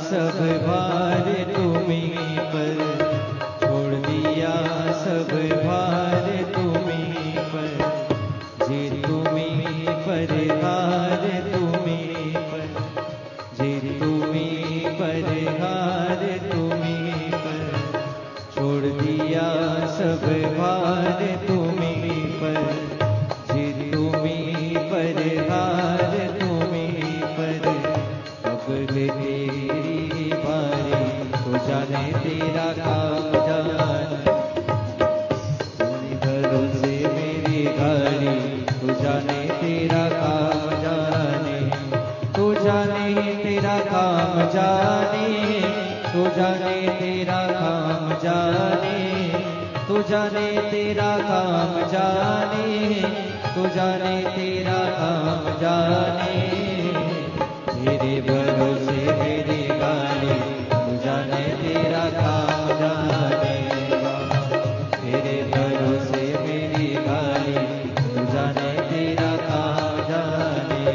सब भार तुम्हीं पर, छोड़ दिया सब भार तुम्हीं पर, जी तुम्हीं पर हार तुम्हीं पर, जी तुम्हीं पर हार तुम्हीं पर, छोड़ दिया सब भार तुम्हीं पर, जी तुम्हीं पर हार तुम्हीं पर। अब तेरी बारी, तो जाने तेरा काम जाने। भरोसे मेरी गाड़ी, तो जाने तेरा काम जाने। तो जाने तेरा काम जाने, तो जाने तेरा काम जाने, तो जाने तेरा काम जाने, तो जाने तेरा काम जाने। तेरे भरोसे मेरी गाड़ी, तू जाने तेरा काम जाने। तेरे भरोसे मेरी गाड़ी, तू जाने तेरा काम जाने।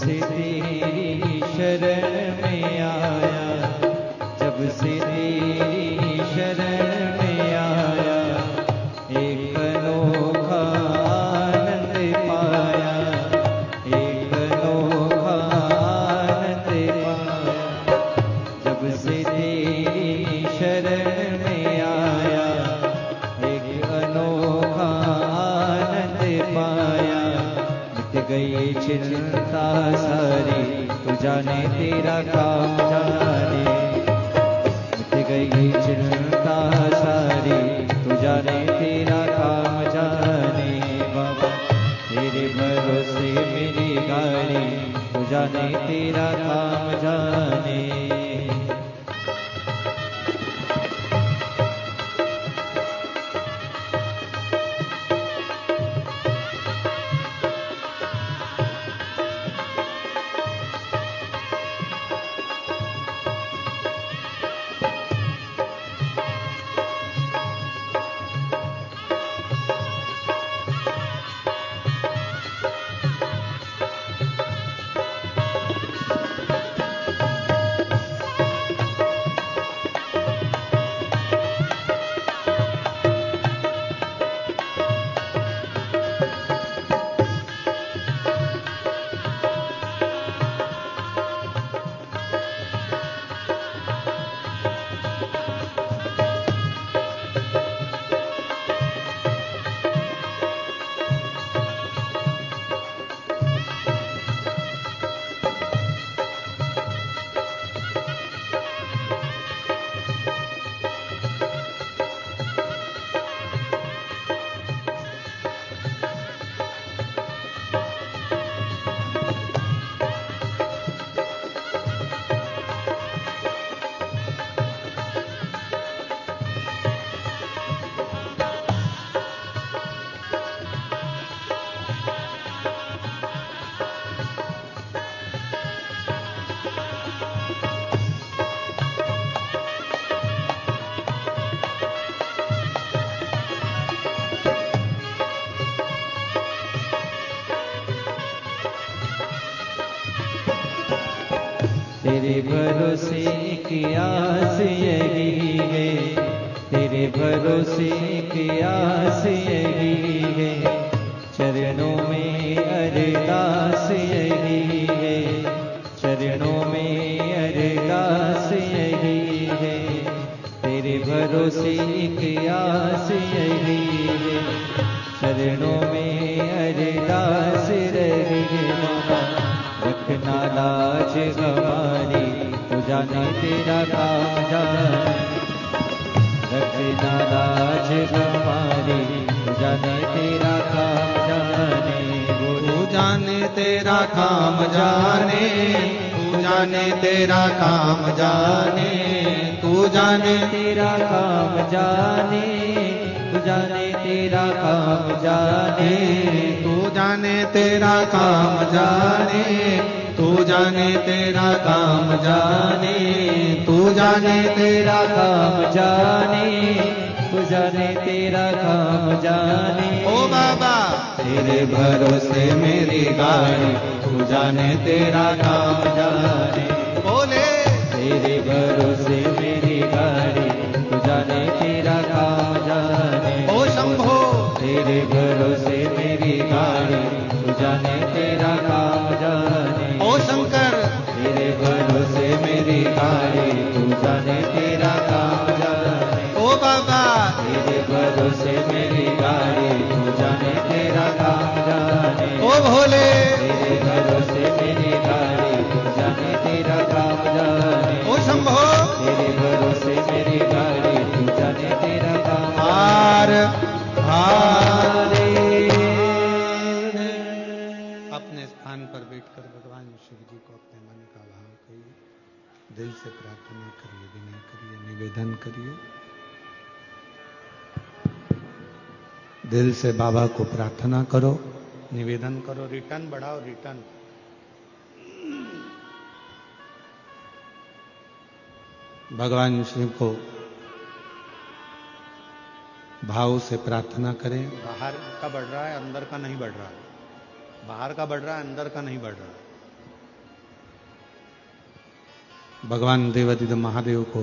से तेरी शरण में आया, जब से तेरी शरण में आया, एक अनोखा आनंद पाया, एक अनोखा आनंद पाया। जब से तेरी शरण में आया, एक अनोखा आनंद पाया। मिट गई चिंता सारी, तू जाने तेरा काम जाने। मिट गई चिंता सारी, तू जाने तेरा काम जाने। बाबा तेरे भरोसे मेरी गाड़ी, तू जाने तेरा काम जाने। तेरे भरोसे की आस यही है, तेरे भरोसे की आस यही है। चरणों में अरदास यही है, चरणों में अरदास यही है। तेरे भरोसे की आस यही है, चरणों में अरदास रही है। रखना लाज हमारी, तू जाने तेरा काम जाने। रखना लाज हमारी, तू जाने तेरा काम जाने। तू जाने तेरा काम जाने, तू जाने तेरा काम जाने, तू जाने तेरा काम जाने, तू जाने तेरा काम जाने। तू जाने तेरा काम जाने, तू जाने तेरा काम जाने, तू जाने तेरा काम जाने, तू जाने तेरा काम जाने। ओ बाबा तेरे भरोसे मेरी गाड़ी, तू जाने तेरा काम जाने। बोले तेरे भरोसे मेरी गाड़ी, तू जाने तेरा काम जाने। ओ शंभो तेरे भरोसे मेरी गाड़ी, तू जाने तेरा काम जाने। ओ शंकर तेरे भरोसे मेरी गाड़ी, तू जाने तेरा काम जाने। ओ बाबा तेरे भरोसे मेरी गाड़ी, तू जाने तेरा काम जाने। ओ भोले तेरे भरोसे मेरी गाड़ी, तू जाने तेरा काम जाने। ओ शंभो तेरे भरोसे मेरी गाड़ी, तू जाने तेरा काम हार हारे। अपने स्थान पर बैठकर भगवान शिव जी को अपने मन का भाव कहिए, दिल से प्रार्थना करिए, विनय करिए, निवेदन करिए। दिल से बाबा को प्रार्थना करो, निवेदन करो, रिटर्न बढ़ाओ, रिटर्न। भगवान शिव को भाव से प्रार्थना करें। बाहर का बढ़ रहा है, अंदर का नहीं बढ़ रहा है। बाहर का बढ़ रहा है, अंदर का नहीं बढ़ रहा है। भगवान देवादिदेव महादेव को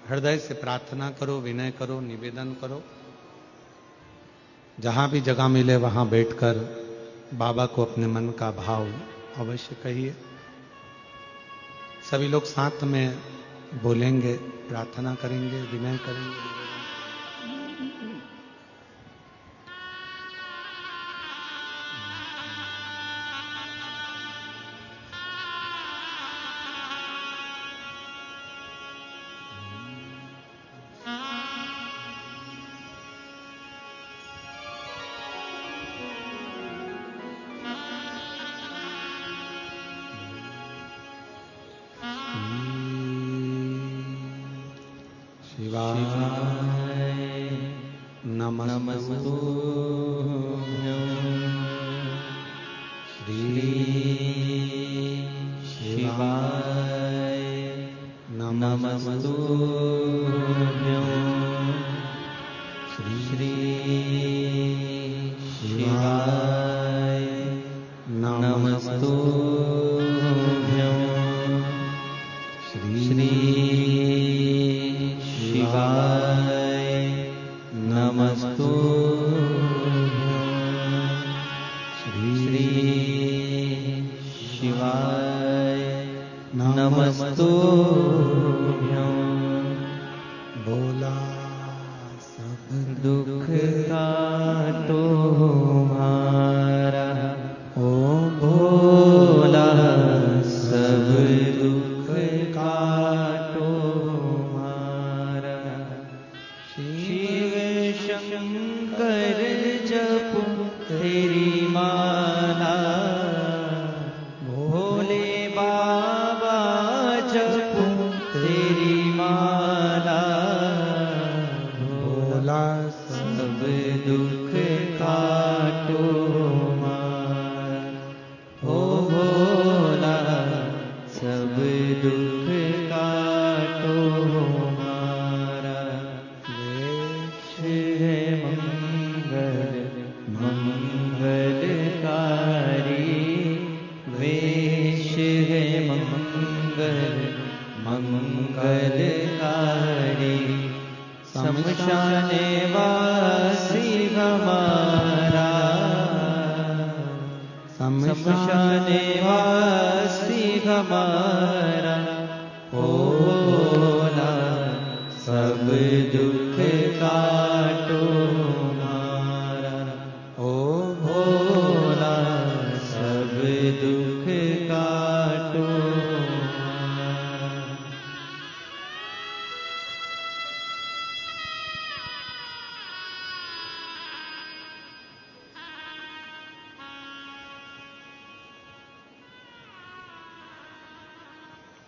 हृदय से प्रार्थना करो, विनय करो, निवेदन करो। जहां भी जगह मिले वहां बैठकर बाबा को अपने मन का भाव अवश्य कहिए। सभी लोग साथ में बोलेंगे, प्रार्थना करेंगे, विनय करेंगे।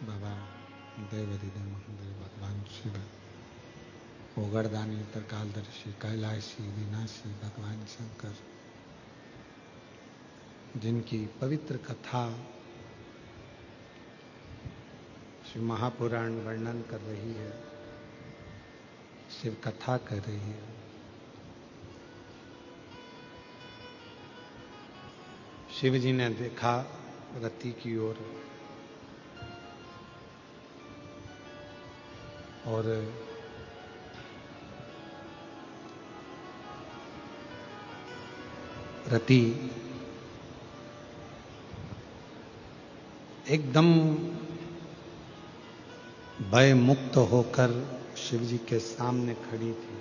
बाबा देवादिदेव महादेव, भगवान शिव, ओगरदानी, त्रिकालदर्शी, कैलाशी, विनाशी भगवान शंकर, जिनकी पवित्र कथा शिव महापुराण वर्णन कर रही है, शिव कथा कर रही है। शिव जी ने देखा रति की ओर और रति एकदम भय मुक्त होकर शिव जी के सामने खड़ी थी।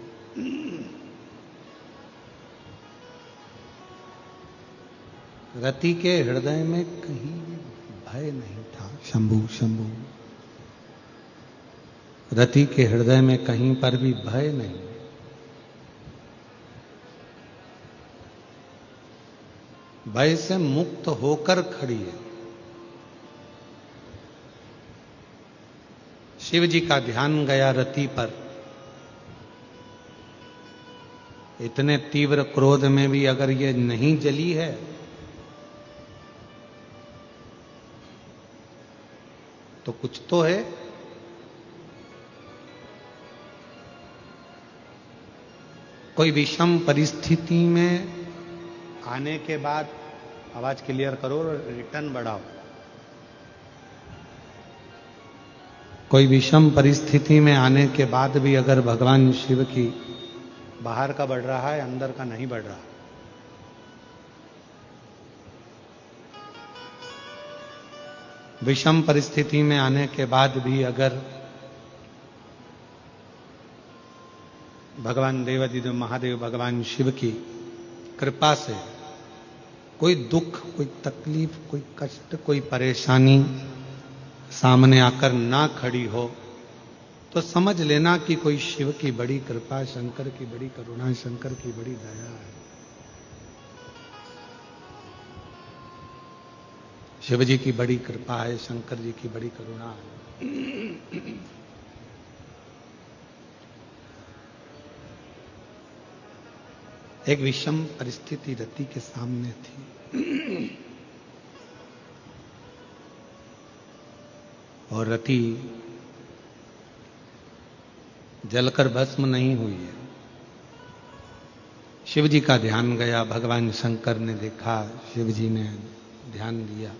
रति के हृदय में कहीं भय नहीं था। शंभु शंभु, रति के हृदय में कहीं पर भी भय नहीं। भय से मुक्त होकर खड़ी है। शिव जी का ध्यान गया रति पर। इतने तीव्र क्रोध में भी अगर ये नहीं जली है तो कुछ तो है। कोई विषम परिस्थिति में आने के बाद, आवाज क्लियर करो, रिटर्न बढ़ाओ। कोई विषम परिस्थिति में आने के बाद भी अगर भगवान शिव की बाहर का बढ़ रहा है, अंदर का नहीं बढ़ रहा, विषम परिस्थिति में आने के बाद भी अगर भगवान देवाधिदेव महादेव भगवान शिव की कृपा से कोई दुख, कोई तकलीफ, कोई कष्ट, कोई परेशानी सामने आकर ना खड़ी हो, तो समझ लेना कि कोई शिव की बड़ी कृपा, शंकर की बड़ी करुणा, शंकर की बड़ी दया है। शिव जी की बड़ी कृपा है, शंकर जी की बड़ी करुणा है। एक विषम परिस्थिति रति के सामने थी और रति जलकर भस्म नहीं हुई है। शिव जी का ध्यान गया, भगवान शंकर ने देखा, शिव जी ने ध्यान दिया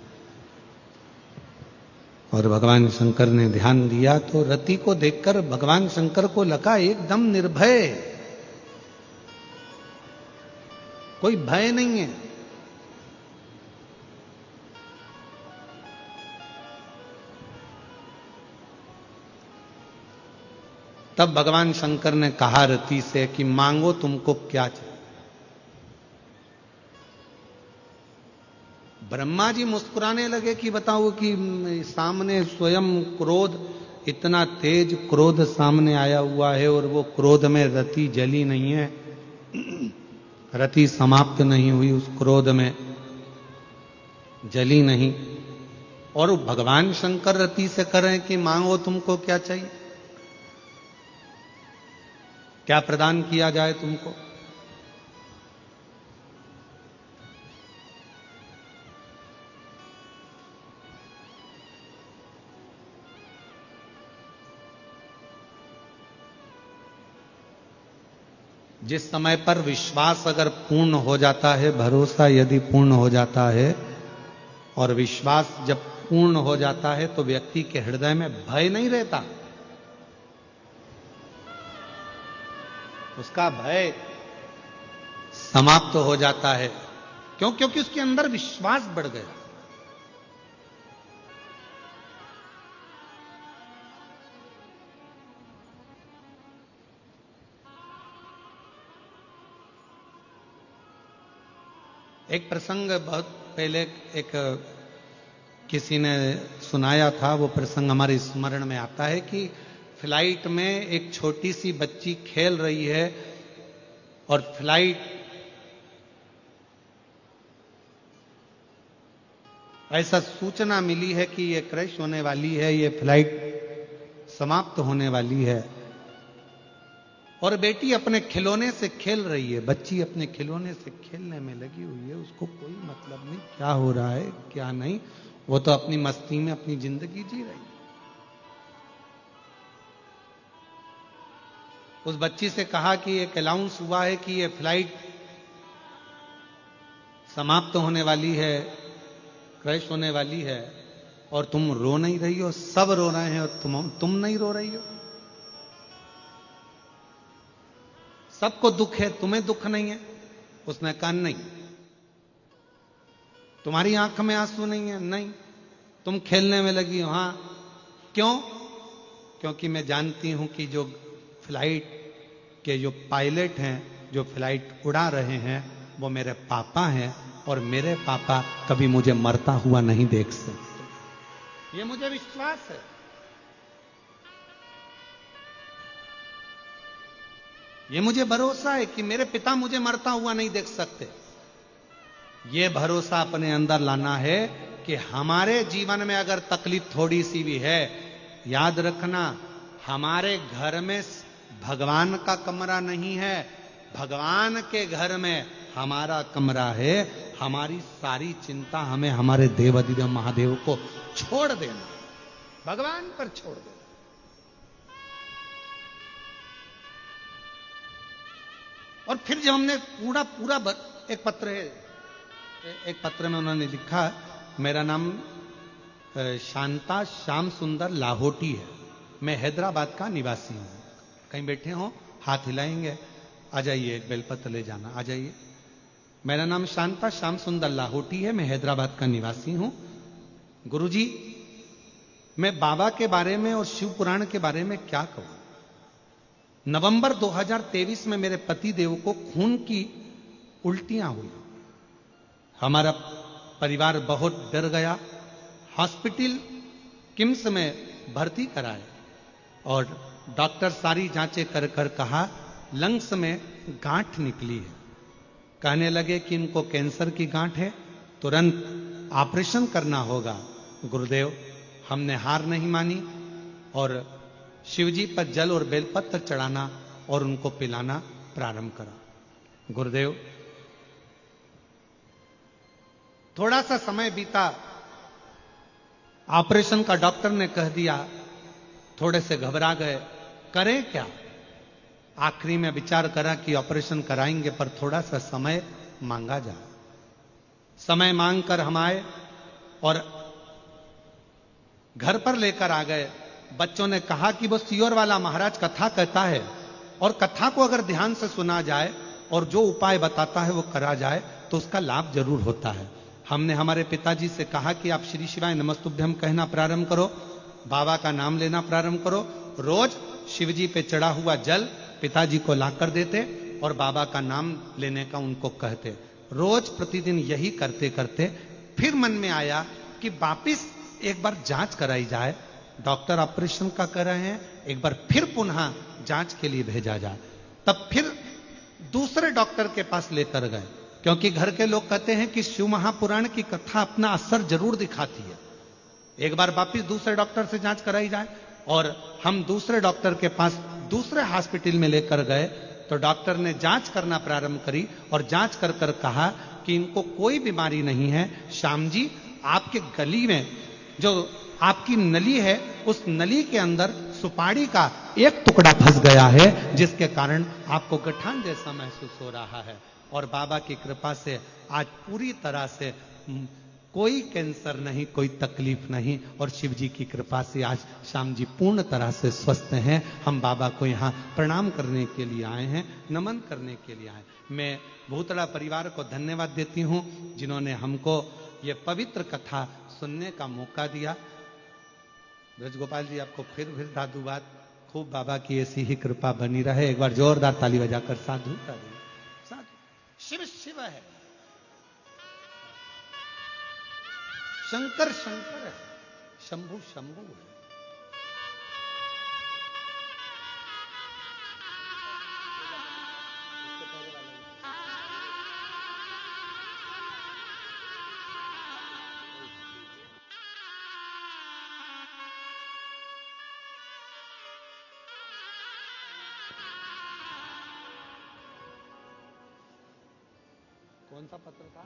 और भगवान शंकर ने ध्यान दिया तो रति को देखकर भगवान शंकर को लगा एकदम निर्भय, कोई भय नहीं है। तब भगवान शंकर ने कहा रति से कि मांगो तुमको क्या चाहिए। ब्रह्मा जी मुस्कुराने लगे कि बताओ कि सामने स्वयं क्रोध, इतना तेज क्रोध सामने आया हुआ है और वो क्रोध में रति जली नहीं है, रति समाप्त नहीं हुई, उस क्रोध में जली नहीं, और भगवान शंकर रति से कह रहे हैं कि मांगो तुमको क्या चाहिए, क्या प्रदान किया जाए तुमको। जिस समय पर विश्वास अगर पूर्ण हो जाता है, भरोसा यदि पूर्ण हो जाता है, और विश्वास जब पूर्ण हो जाता है तो व्यक्ति के हृदय में भय नहीं रहता, उसका भय समाप्त हो जाता है। क्यों? क्योंकि उसके अंदर विश्वास बढ़ गया। एक प्रसंग बहुत पहले एक किसी ने सुनाया था, वो प्रसंग हमारे स्मरण में आता है कि फ्लाइट में एक छोटी सी बच्ची खेल रही है और फ्लाइट ऐसा सूचना मिली है कि ये क्रैश होने वाली है, ये फ्लाइट समाप्त होने वाली है, और बेटी अपने खिलौने से खेल रही है, बच्ची अपने खिलौने से खेलने में लगी हुई है, उसको कोई मतलब नहीं क्या हो रहा है क्या नहीं, वो तो अपनी मस्ती में अपनी जिंदगी जी रही है। उस बच्ची से कहा कि एक अनाउंस हुआ है कि ये फ्लाइट समाप्त होने वाली है, क्रैश होने वाली है, और तुम रो नहीं रही हो, सब रो रहे हैं और तुम नहीं रो रही हो। सबको दुख है, तुम्हें दुख नहीं है। उसने कहा नहीं। तुम्हारी आंख में आंसू नहीं है? नहीं। तुम खेलने में लगी हो? हां। क्यों? क्योंकि मैं जानती हूं कि जो फ्लाइट के जो पायलट हैं, जो फ्लाइट उड़ा रहे हैं, वो मेरे पापा हैं, और मेरे पापा कभी मुझे मरता हुआ नहीं देख सकते। ये मुझे विश्वास है। ये मुझे भरोसा है कि मेरे पिता मुझे मरता हुआ नहीं देख सकते। ये भरोसा अपने अंदर लाना है कि हमारे जीवन में अगर तकलीफ थोड़ी सी भी है, याद रखना हमारे घर में भगवान का कमरा नहीं है, भगवान के घर में हमारा कमरा है। हमारी सारी चिंता हमें हमारे देवाधिदेव महादेव को छोड़ देना, भगवान पर छोड़ देना। और फिर जब हमने पूरा एक पत्र है, एक पत्र में उन्होंने लिखा, मेरा नाम शांता श्याम सुंदर लाहोटी है, मैं हैदराबाद का निवासी हूं। कहीं बैठे हो, हाथ हिलाएंगे, आ जाइए, एक बेलपत्र ले जाना, आ जाइए। मेरा नाम शांता श्याम सुंदर लाहौटी है, मैं हैदराबाद का निवासी हूं। गुरुजी, मैं बाबा के बारे में और शिव पुराण के बारे में क्या कहूं। नवंबर 2023 में मेरे पति देव को खून की उल्टियां हुई। हमारा परिवार बहुत डर गया, हॉस्पिटल किम्स में भर्ती कराए और डॉक्टर सारी जांचें कर कर कहा लंग्स में गांठ निकली है। कहने लगे कि इनको कैंसर की गांठ है, तुरंत ऑपरेशन करना होगा। गुरुदेव, हमने हार नहीं मानी और शिवजी पर जल और बेलपत्र चढ़ाना और उनको पिलाना प्रारंभ करा। गुरुदेव, थोड़ा सा समय बीता, ऑपरेशन का डॉक्टर ने कह दिया, थोड़े से घबरा गए, करें क्या। आखिरी में विचार करा कि ऑपरेशन कराएंगे पर थोड़ा सा समय मांगा जाए। समय मांगकर हम आए और घर पर लेकर आ गए। बच्चों ने कहा कि वो सियोर वाला महाराज कथा कहता है और कथा को अगर ध्यान से सुना जाए और जो उपाय बताता है वो करा जाए तो उसका लाभ जरूर होता है। हमने हमारे पिताजी से कहा कि आप श्री शिवाय नमस्तुभ्यम कहना प्रारंभ करो, बाबा का नाम लेना प्रारंभ करो। रोज शिवजी पे चढ़ा हुआ जल पिताजी को लाकर देते और बाबा का नाम लेने का उनको कहते। रोज प्रतिदिन यही करते करते फिर मन में आया कि वापिस एक बार जांच कराई जाए। डॉक्टर ऑपरेशन का कर रहे हैं, एक बार फिर पुनः जांच के लिए भेजा जाए। तब फिर दूसरे डॉक्टर के पास लेकर गए, क्योंकि घर के लोग कहते हैं कि शिव महापुराण की कथा अपना असर जरूर दिखाती है। एक बार वापिस दूसरे डॉक्टर से जांच कराई जाए और हम दूसरे डॉक्टर के पास दूसरे हॉस्पिटल में लेकर गए तो डॉक्टर ने जांच करना प्रारंभ करी और जांच कर कर कहा कि इनको कोई बीमारी नहीं है। श्याम जी, आपके गली में जो आपकी नली है, उस नली के अंदर सुपारी का एक टुकड़ा फंस गया है, जिसके कारण आपको गठान जैसा महसूस हो रहा है। और बाबा की कृपा से आज पूरी तरह से कोई कैंसर नहीं, कोई तकलीफ नहीं और शिव जी की कृपा से आज श्याम जी पूर्ण तरह से स्वस्थ हैं। हम बाबा को यहाँ प्रणाम करने के लिए आए हैं, नमन करने के लिए आए। मैं भूतड़ा परिवार को धन्यवाद देती हूँ जिन्होंने हमको ये पवित्र कथा सुनने का मौका दिया। ब्रजगोपाल जी, आपको फिर साधुवाद। खूब बाबा की ऐसी ही कृपा बनी रहे। एक बार जोरदार ताली बजाकर साधु करें। साधु शिव शिव है, शंकर शंकर है, शंभु शंभु है। कौन सा पत्र था?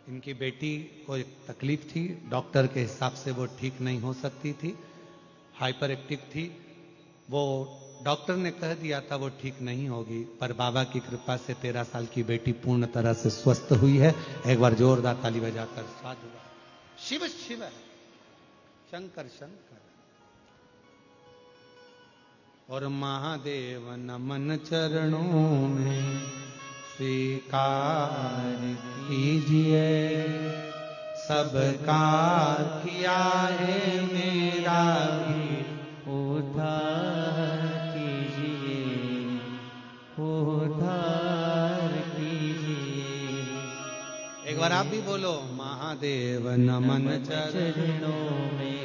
इनकी बेटी को एक तकलीफ थी, डॉक्टर के हिसाब से वो ठीक नहीं हो सकती थी, हाइपर एक्टिव थी। वो डॉक्टर ने कह दिया था वो ठीक नहीं होगी, पर बाबा की कृपा से 13 साल की बेटी पूर्ण तरह से स्वस्थ हुई है। एक बार जोरदार ताली बजाकर साधु। शिव शिव है, शंकर शंकर। और महादेव नमन चरणों में स्वीकार कीजिए, सबका किया है मेरा भी उद्धार कीजिए, उद्धार कीजिए। एक बार आप भी बोलो, महादेव नमन चरणों में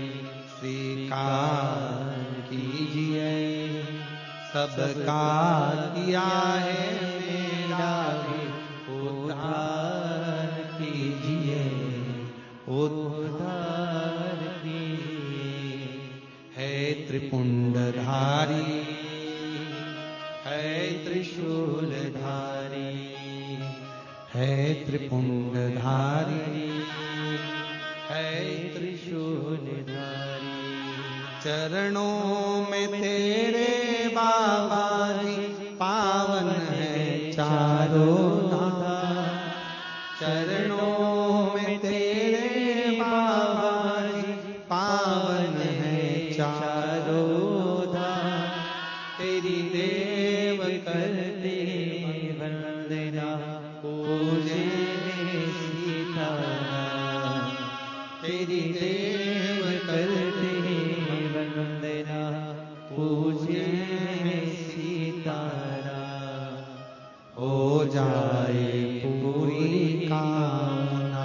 स्वीकार कीजिए, सबका किया है मेरा भी उद्धार कीजिए, उद्धार कीजिए। है त्रिपुंडधारी, है त्रिशूलधारी, है त्रिपुंडधारी, है त्रिशूलधारी। चरणों में तेरे बाबा जी पावन है चारों धाम, चरणों पूजे में सीतारा, हो जाए पूरी कामना,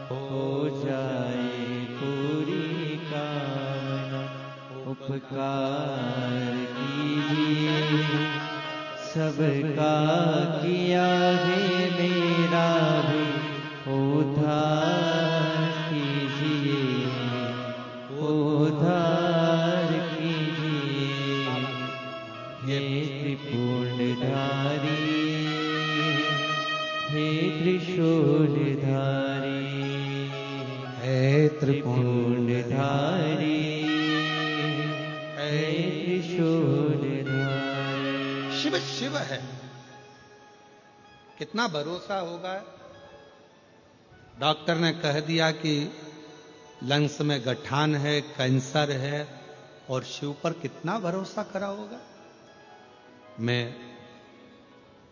हो जाए पूरी कामना। उपकार कीजिए सबका किया है, मेरा भी उद्धार कीजिए, उद्धार कीजिए। हे त्रिपुंडधारी, हे त्रिशूलधारी, हे त्रिपुंडधारी, हे त्रिशूलधारी। शिव शिव है, कितना भरोसा होगा। डॉक्टर ने कह दिया कि लंग्स में गठान है, कैंसर है, और शिव पर कितना भरोसा करा होगा। मैं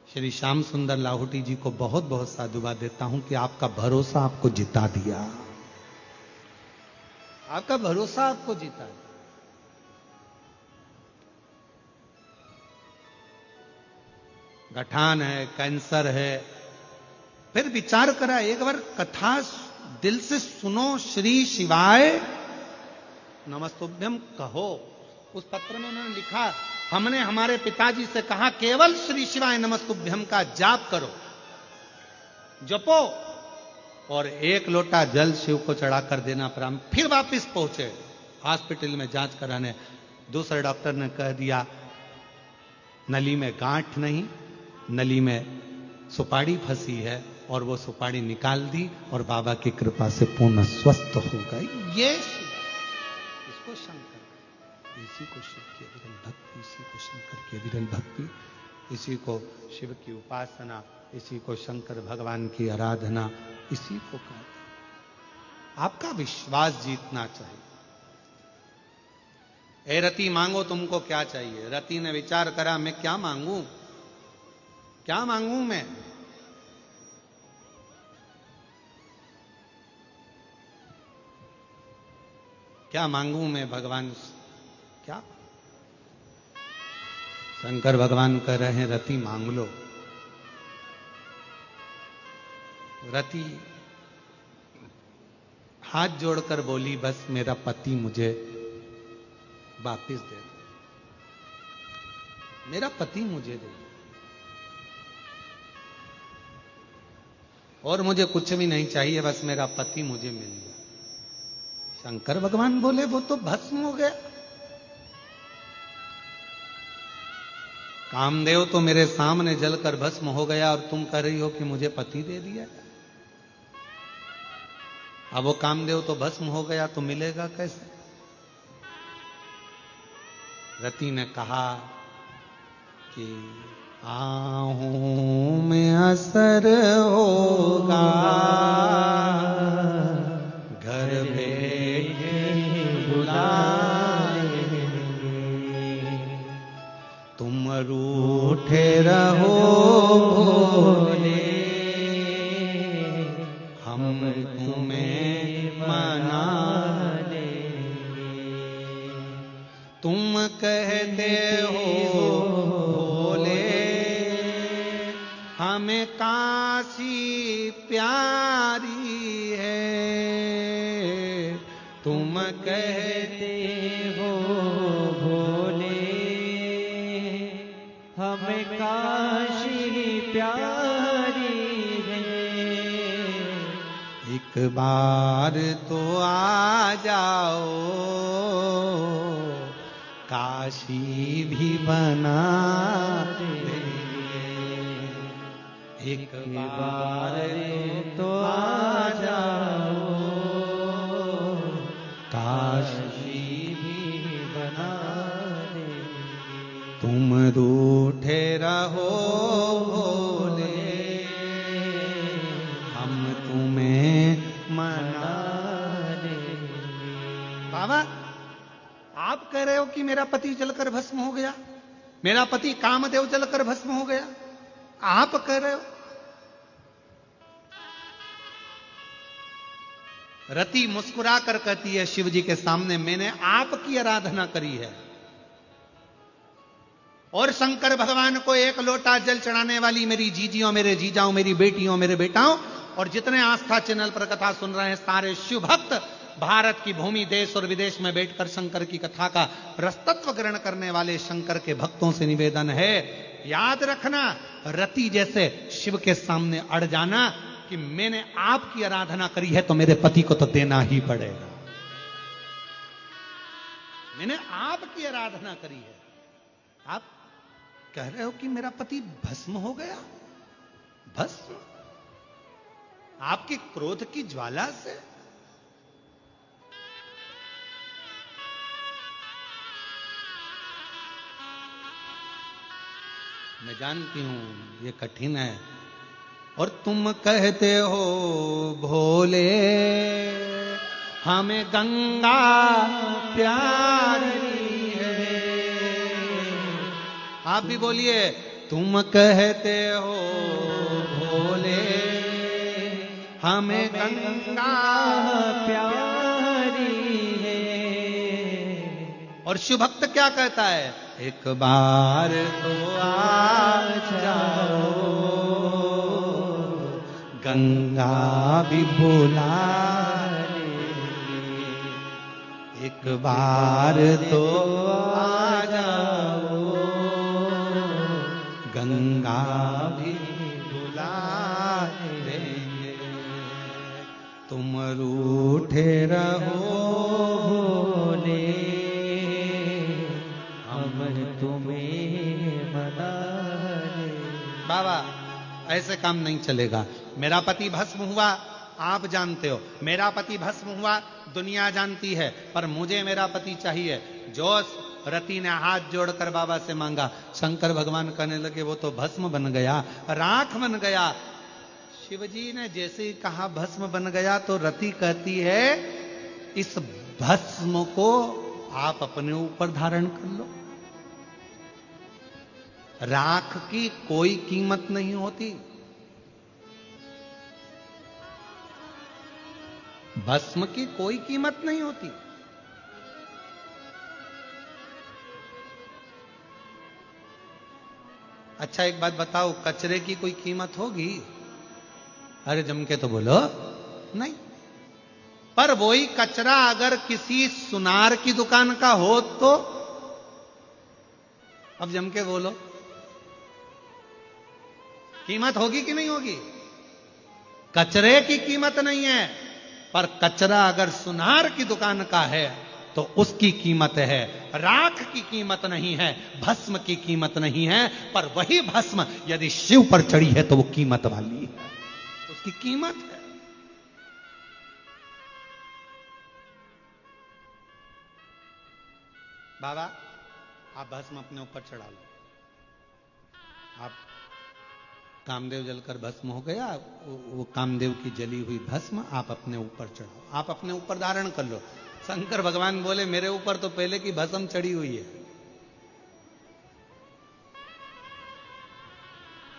श्री श्याम सुंदर लाहौटी जी को बहुत बहुत साधुवाद देता हूं कि आपका भरोसा आपको जिता दिया, आपका भरोसा आपको जिता दिया। गठान है, कैंसर है, फिर विचार करा, एक बार कथा दिल से सुनो, श्री शिवाय नमस्तुभ्यम कहो। उस पत्र में उन्होंने लिखा, हमने हमारे पिताजी से कहा केवल श्री शिवाय नमस्तुभ्यम का जाप करो, जपो, और एक लोटा जल शिव को चढ़ाकर देना प्रारंभ। फिर वापस पहुंचे हॉस्पिटल में जांच कराने, दूसरे डॉक्टर ने कह दिया नली में गांठ नहीं, नली में सुपारी फंसी है, और वो सुपारी निकाल दी और बाबा की कृपा से पूर्ण स्वस्थ हो गए। ये इसको शंकर, इसी को शिव की अविरल भक्ति, इसी को शंकर की अविरल भक्ति, इसी को शिव की उपासना, इसी को शंकर भगवान की आराधना, इसी को कहते। आपका विश्वास जीतना चाहिए। ए रति मांगो तुमको क्या चाहिए। रति ने विचार करा, मैं क्या मांगू, क्या मांगू मैं। क्या मांगू मैं भगवान, क्या। शंकर भगवान कह रहे हैं रति मांग लो। रति हाथ जोड़कर बोली, बस मेरा पति मुझे वापिस दे दो, मेरा पति मुझे दे दो, और मुझे कुछ भी नहीं चाहिए, बस मेरा पति मुझे मिल गया। शंकर भगवान बोले वो तो भस्म हो गया। कामदेव तो मेरे सामने जलकर भस्म हो गया, और तुम कह रही हो कि मुझे पति दे दिया। अब वो कामदेव तो भस्म हो गया, तो मिलेगा कैसे। रति ने कहा कि आहूं में असर होगा, घर बैठे बुलाएंगे, तुम रूठे रहो भोले, हम तुम्हें मना लेंगे। तुम कहते हो हमें काशी प्यारी है, तुम कहते हो भोले हमें काशी प्यारी है। एक बार तो आ जाओ, काशी भी बना देंगे। एक बार तो आ जाओ, काशी भी बना देंगे। तुम रूठे रहो भोले, हम तुम्हें मना देंगे। बाबा आप कह रहे हो कि मेरा पति जलकर भस्म हो गया, मेरा पति कामदेव जलकर भस्म हो गया, आप कह रहे हो। रति मुस्कुरा कर कहती है शिव जी के सामने, मैंने आपकी आराधना करी है, और शंकर भगवान को एक लोटा जल चढ़ाने वाली मेरी जीजियों, मेरे जीजाओं, मेरी बेटियों, मेरे बेटाओं, और जितने आस्था चैनल पर कथा सुन रहे हैं सारे शिव भक्त, भारत की भूमि, देश और विदेश में बैठकर शंकर की कथा का रसतत्व ग्रहण करने वाले शंकर के भक्तों से निवेदन है, याद रखना, रति जैसे शिव के सामने अड़ जाना कि मैंने आपकी आराधना करी है तो मेरे पति को तो देना ही पड़ेगा। मैंने आपकी आराधना करी है, आप कह रहे हो कि मेरा पति भस्म हो गया। भस्म आपके क्रोध की ज्वाला से? मैं जानती हूं ये कठिन है, और तुम कहते हो भोले हमें गंगा प्यारी है। आप भी बोलिए, तुम कहते हो भोले हमें गंगा प्यारी है। और शिव भक्त क्या कहता है? एक बार तो आ जाओ, गंगा भी बुला लेंगे। एक बार तो आ जाओ, गंगा भी बुला लेंगे। तुम रूठे रहो भोले, हम तुम्हें मना लेंगे। बाबा ऐसे काम नहीं चलेगा। मेरा पति भस्म हुआ, आप जानते हो, मेरा पति भस्म हुआ, दुनिया जानती है, पर मुझे मेरा पति चाहिए। जो रति ने हाथ जोड़कर बाबा से मांगा, शंकर भगवान कहने लगे वो तो भस्म बन गया, राख बन गया। शिवजी ने जैसे ही कहा भस्म बन गया, तो रति कहती है इस भस्म को आप अपने ऊपर धारण कर लो। राख की कोई कीमत नहीं होती, भस्म की कोई कीमत नहीं होती। अच्छा एक बात बताओ, कचरे की कोई कीमत होगी? अरे जम के तो बोलो नहीं। पर वही कचरा अगर किसी सुनार की दुकान का हो तो? अब जम के बोलो, कीमत होगी कि नहीं होगी? कचरे की कीमत नहीं है, पर कचरा अगर सुनार की दुकान का है तो उसकी कीमत है। राख की कीमत नहीं है, भस्म की कीमत नहीं है, पर वही भस्म यदि शिव पर चढ़ी है तो वो कीमत वाली है, उसकी कीमत है। बाबा आप भस्म अपने ऊपर चढ़ा लो, आप कामदेव जलकर भस्म हो गया, वो कामदेव की जली हुई भस्म आप अपने ऊपर चढ़ाओ, आप अपने ऊपर धारण कर लो। शंकर भगवान बोले मेरे ऊपर तो पहले की भस्म चढ़ी हुई है,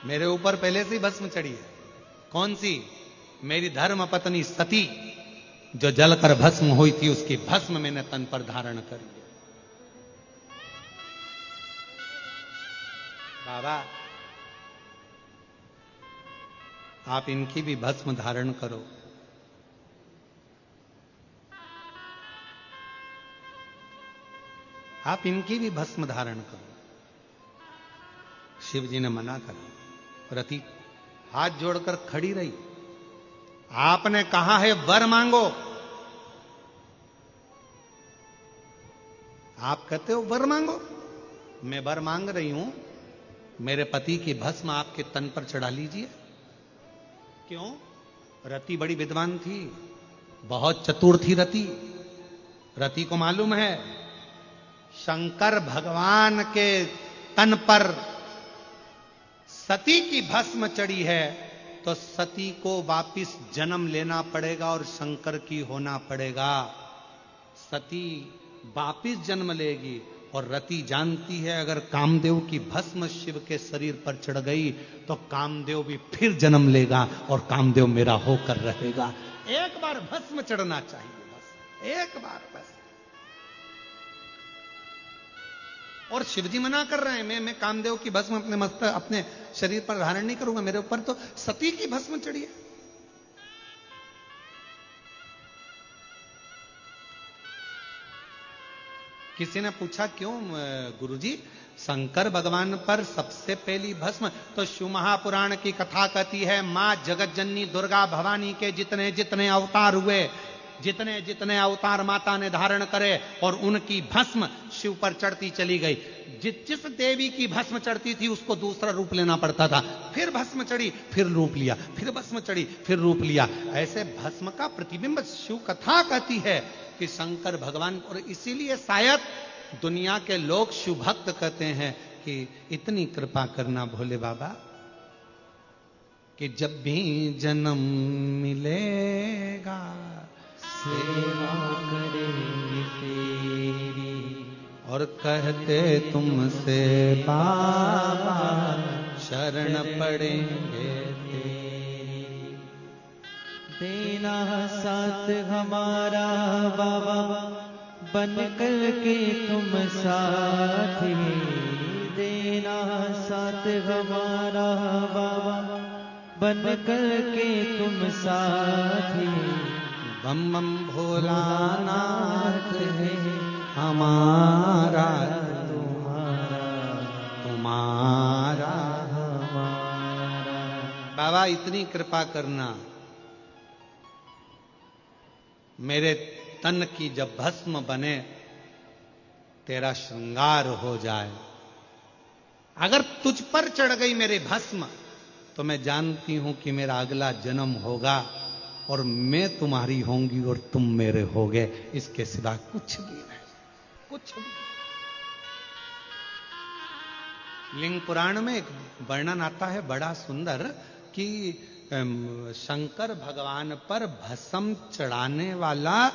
मेरे ऊपर पहले से ही भस्म चढ़ी है। कौन सी? मेरी धर्म पत्नी सती जो जलकर भस्म हुई थी, उसकी भस्म मैंने तन पर धारण कर लिया। बाबा आप इनकी भी भस्म धारण करो। आप इनकी भी भस्म धारण करो। शिव जी ने मना करा, रति हाथ जोड़कर खड़ी रही। आपने कहा है वर मांगो, आप कहते हो वर मांगो, मैं वर मांग रही हूं, मेरे पति की भस्म आपके तन पर चढ़ा लीजिए। क्यों? रति बड़ी विद्वान थी, बहुत चतुर थी रति। रति को मालूम है शंकर भगवान के तन पर सती की भस्म चढ़ी है तो सती को वापिस जन्म लेना पड़ेगा और शंकर की होना पड़ेगा। सती वापिस जन्म लेगी, और रति जानती है अगर कामदेव की भस्म शिव के शरीर पर चढ़ गई तो कामदेव भी फिर जन्म लेगा और कामदेव मेरा होकर रहेगा। एक बार भस्म चढ़ना चाहिए, बस एक बार, बस। और शिवजी मना कर रहे हैं, मैं कामदेव की भस्म अपने मस्तक अपने शरीर पर धारण नहीं करूंगा, मेरे ऊपर तो सती की भस्म चढ़ी है। किसी ने पूछा क्यों गुरुजी, शंकर भगवान पर सबसे पहली भस्म तो शिव महापुराण की कथा कहती है, मां जगत जननी दुर्गा भवानी के जितने जितने अवतार हुए, जितने जितने अवतार माता ने धारण करे और उनकी भस्म शिव पर चढ़ती चली गई। जिस देवी की भस्म चढ़ती थी उसको दूसरा रूप लेना पड़ता था, फिर भस्म चढ़ी फिर रूप लिया, फिर भस्म चढ़ी फिर रूप लिया। ऐसे भस्म का प्रतिबिंब शिव कथा कहती है कि शंकर भगवान, और इसीलिए शायद दुनिया के लोग शिव भक्त कहते हैं कि इतनी कृपा करना भोले बाबा कि जब भी जन्म मिलेगा सेवा करेंगे तेरी, और कहते तुमसे बाबा शरण पड़ेंगे तेरी। देना साथ हमारा बाबा, बन कर के तुम साथी, देना साथ हमारा बाबा, बन कर के तुम साथी। बम बम भोलानाथ है हमारा तुम्हारा, तुम्हारा हमारा। बाबा इतनी कृपा करना, मेरे तन की जब भस्म बने तेरा श्रृंगार हो जाए। अगर तुझ पर चढ़ गई मेरे भस्म तो मैं जानती हूं कि मेरा अगला जन्म होगा और मैं तुम्हारी होंगी और तुम मेरे होगे, इसके सिवा कुछ भी नहीं, कुछ भी। लिंग पुराण में एक वर्णन आता है बड़ा सुंदर कि शंकर भगवान पर भस्म चढ़ाने वाला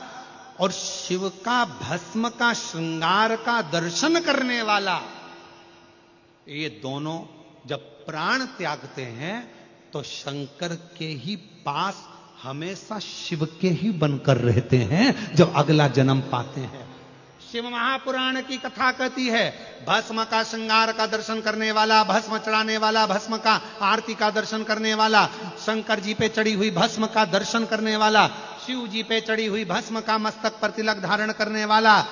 और शिव का भस्म का श्रृंगार का दर्शन करने वाला, ये दोनों जब प्राण त्यागते हैं तो शंकर के ही पास हमेशा शिव के ही बनकर रहते हैं जब अगला जन्म पाते हैं। शिव महापुराण की कथा कहती है, भस्म का श्रृंगार का दर्शन करने वाला, भस्म चढ़ाने वाला, भस्म का आरती का दर्शन करने वाला, शंकर जी पे चढ़ी हुई भस्म का दर्शन करने वाला, शिव जी पे चढ़ी हुई भस्म का मस्तक पर तिलक धारण करने वाला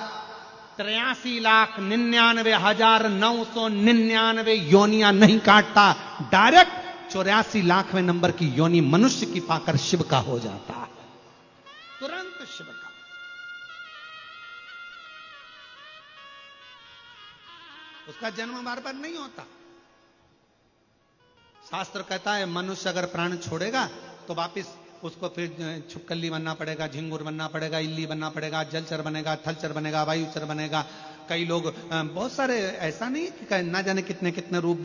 83,99,999 योनियां नहीं काटता, डायरेक्ट 84,00,000वें नंबर की योनि मनुष्य की पाकर शिव का हो जाता है, तुरंत शिव का। उसका जन्म बार बार नहीं होता। शास्त्र कहता है मनुष्य अगर प्राण छोड़ेगा तो वापिस उसको फिर छुपकली बनना पड़ेगा, झिंगुर बनना पड़ेगा, इल्ली बनना पड़ेगा, जलचर बनेगा, थलचर बनेगा, वायुचर बनेगा। कई लोग बहुत सारे, ऐसा नहीं कि ना जाने कितने कितने रूप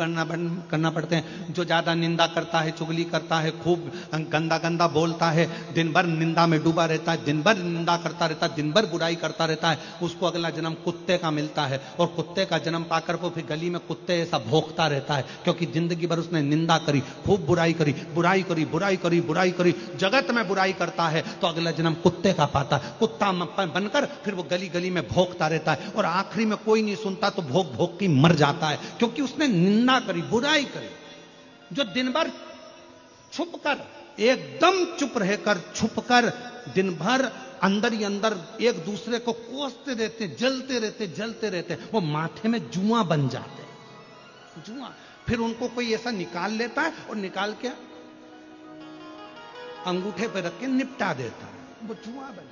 करना पड़ते हैं। जो ज्यादा निंदा करता है, चुगली करता है, खूब गंदा गंदा बोलता है, दिन भर निंदा में डूबा रहता है, दिन भर निंदा करता रहता है, दिन भर बुराई करता रहता है, उसको अगला जन्म कुत्ते का मिलता है। और कुत्ते का जन्म पाकर वो फिर गली में कुत्ते ऐसा भौंकता रहता है, क्योंकि जिंदगी भर उसने निंदा करी, खूब बुराई करी, बुराई करी, बुराई करी, बुराई करी, जगत में बुराई करता है, तो अगला जन्म कुत्ते का पाता है। कुत्ता बनकर फिर वो गली गली में भौंकता रहता है और आखिरी में कोई नहीं सुनता तो भोग भोग की मर जाता है, क्योंकि उसने निंदा करी, बुराई करी। जो दिन भर छुपकर, एकदम चुप रहकर, छुपकर दिन भर अंदर ही अंदर एक दूसरे को कोसते रहते, जलते रहते, जलते रहते, वो माथे में जुआ बन जाते, जुआ। फिर उनको कोई ऐसा निकाल लेता है और निकाल के अंगूठे पे रख के निपटा देता है, वो जुआ बन।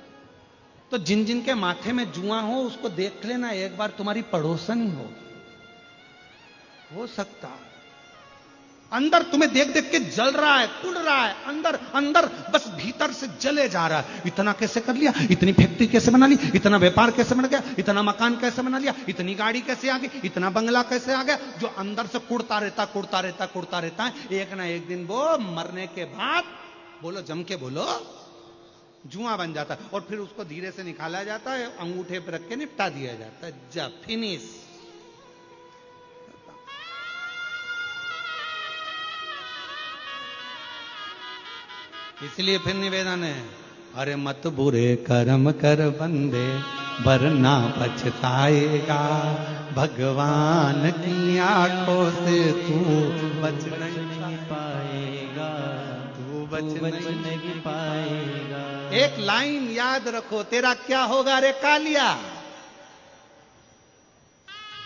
तो जिन जिन के माथे में जुआ हो उसको देख लेना, एक बार तुम्हारी पड़ोसन ही हो सकता है। अंदर तुम्हें देख देख के जल रहा है, कुड़ रहा है, अंदर अंदर बस भीतर से जले जा रहा है। इतना कैसे कर लिया, इतनी फैक्ट्री कैसे बना ली, इतना व्यापार कैसे बन गया, इतना मकान कैसे बना लिया, इतनी गाड़ी कैसे आ गई, इतना बंगला कैसे आ गया। जो अंदर से कुड़ता रहता, कुड़ता रहता, कुड़ता रहता है, एक ना एक दिन वो मरने के बाद, बोलो जम के बोलो, जुआ बन जाता है। और फिर उसको धीरे से निकाला जाता है, अंगूठे पर रख के निपटा दिया जाता है, जा फिनिश। इसलिए फिर निवेदन है, अरे मत बुरे कर्म कर बंदे, वरना पछताएगा। भगवान की आंखों से तू बच नहीं पाएगा, तू बच नहीं पाएगा। एक लाइन याद रखो, तेरा क्या होगा रे कालिया।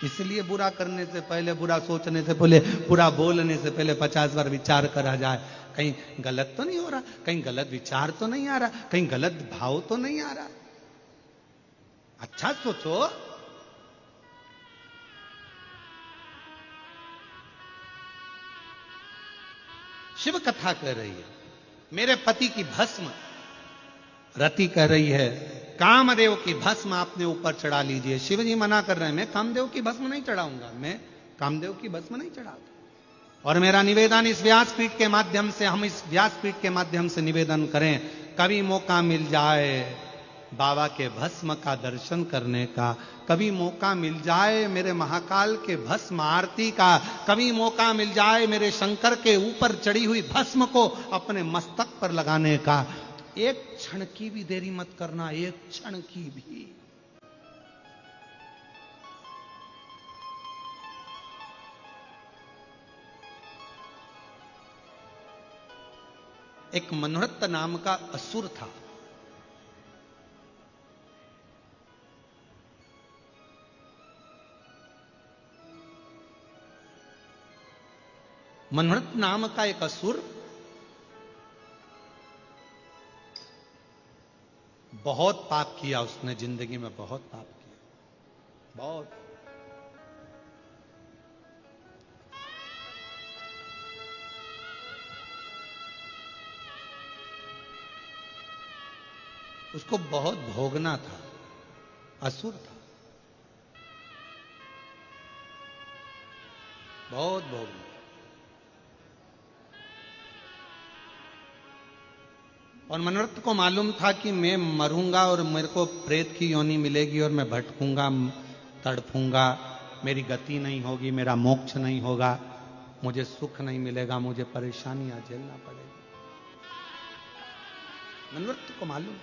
इसलिए बुरा करने से पहले, बुरा सोचने से पहले, बुरा बोलने से पहले 50 बार विचार करा जाए। कहीं गलत तो नहीं हो रहा, कहीं गलत विचार तो नहीं आ रहा, कहीं गलत भाव तो नहीं आ रहा। अच्छा सोचो। शिव कथा कह रही है, मेरे पति की भस्म। रति कह रही है, कामदेव की भस्म आपने ऊपर चढ़ा लीजिए। शिव जी मना कर रहे हैं, मैं कामदेव की भस्म नहीं चढ़ाऊंगा, मैं कामदेव की भस्म नहीं चढ़ाऊंगा। और मेरा निवेदन इस व्यासपीठ के माध्यम से, हम इस व्यासपीठ के माध्यम से निवेदन करें, कभी मौका मिल जाए बाबा के भस्म का दर्शन करने का, कभी मौका मिल जाए मेरे महाकाल के भस्म आरती का, कभी मौका मिल जाए मेरे शंकर के ऊपर चढ़ी हुई भस्म को अपने मस्तक पर लगाने का, एक क्षण की भी देरी मत करना, एक क्षण की भी। एक मनोरथ नाम का असुर था। मनोरथ नाम का एक असुर बहुत पाप किया उसने, जिंदगी में बहुत पाप किया, बहुत। उसको बहुत भोगना था, असुर था, बहुत भोगना। और मनोरथ को मालूम था कि मैं मरूंगा और मेरे को प्रेत की योनि मिलेगी और मैं भटकूंगा, तड़पूंगा, मेरी गति नहीं होगी, मेरा मोक्ष नहीं होगा, मुझे सुख नहीं मिलेगा, मुझे परेशानियां झेलना पड़ेगा। मनोरथ को मालूम।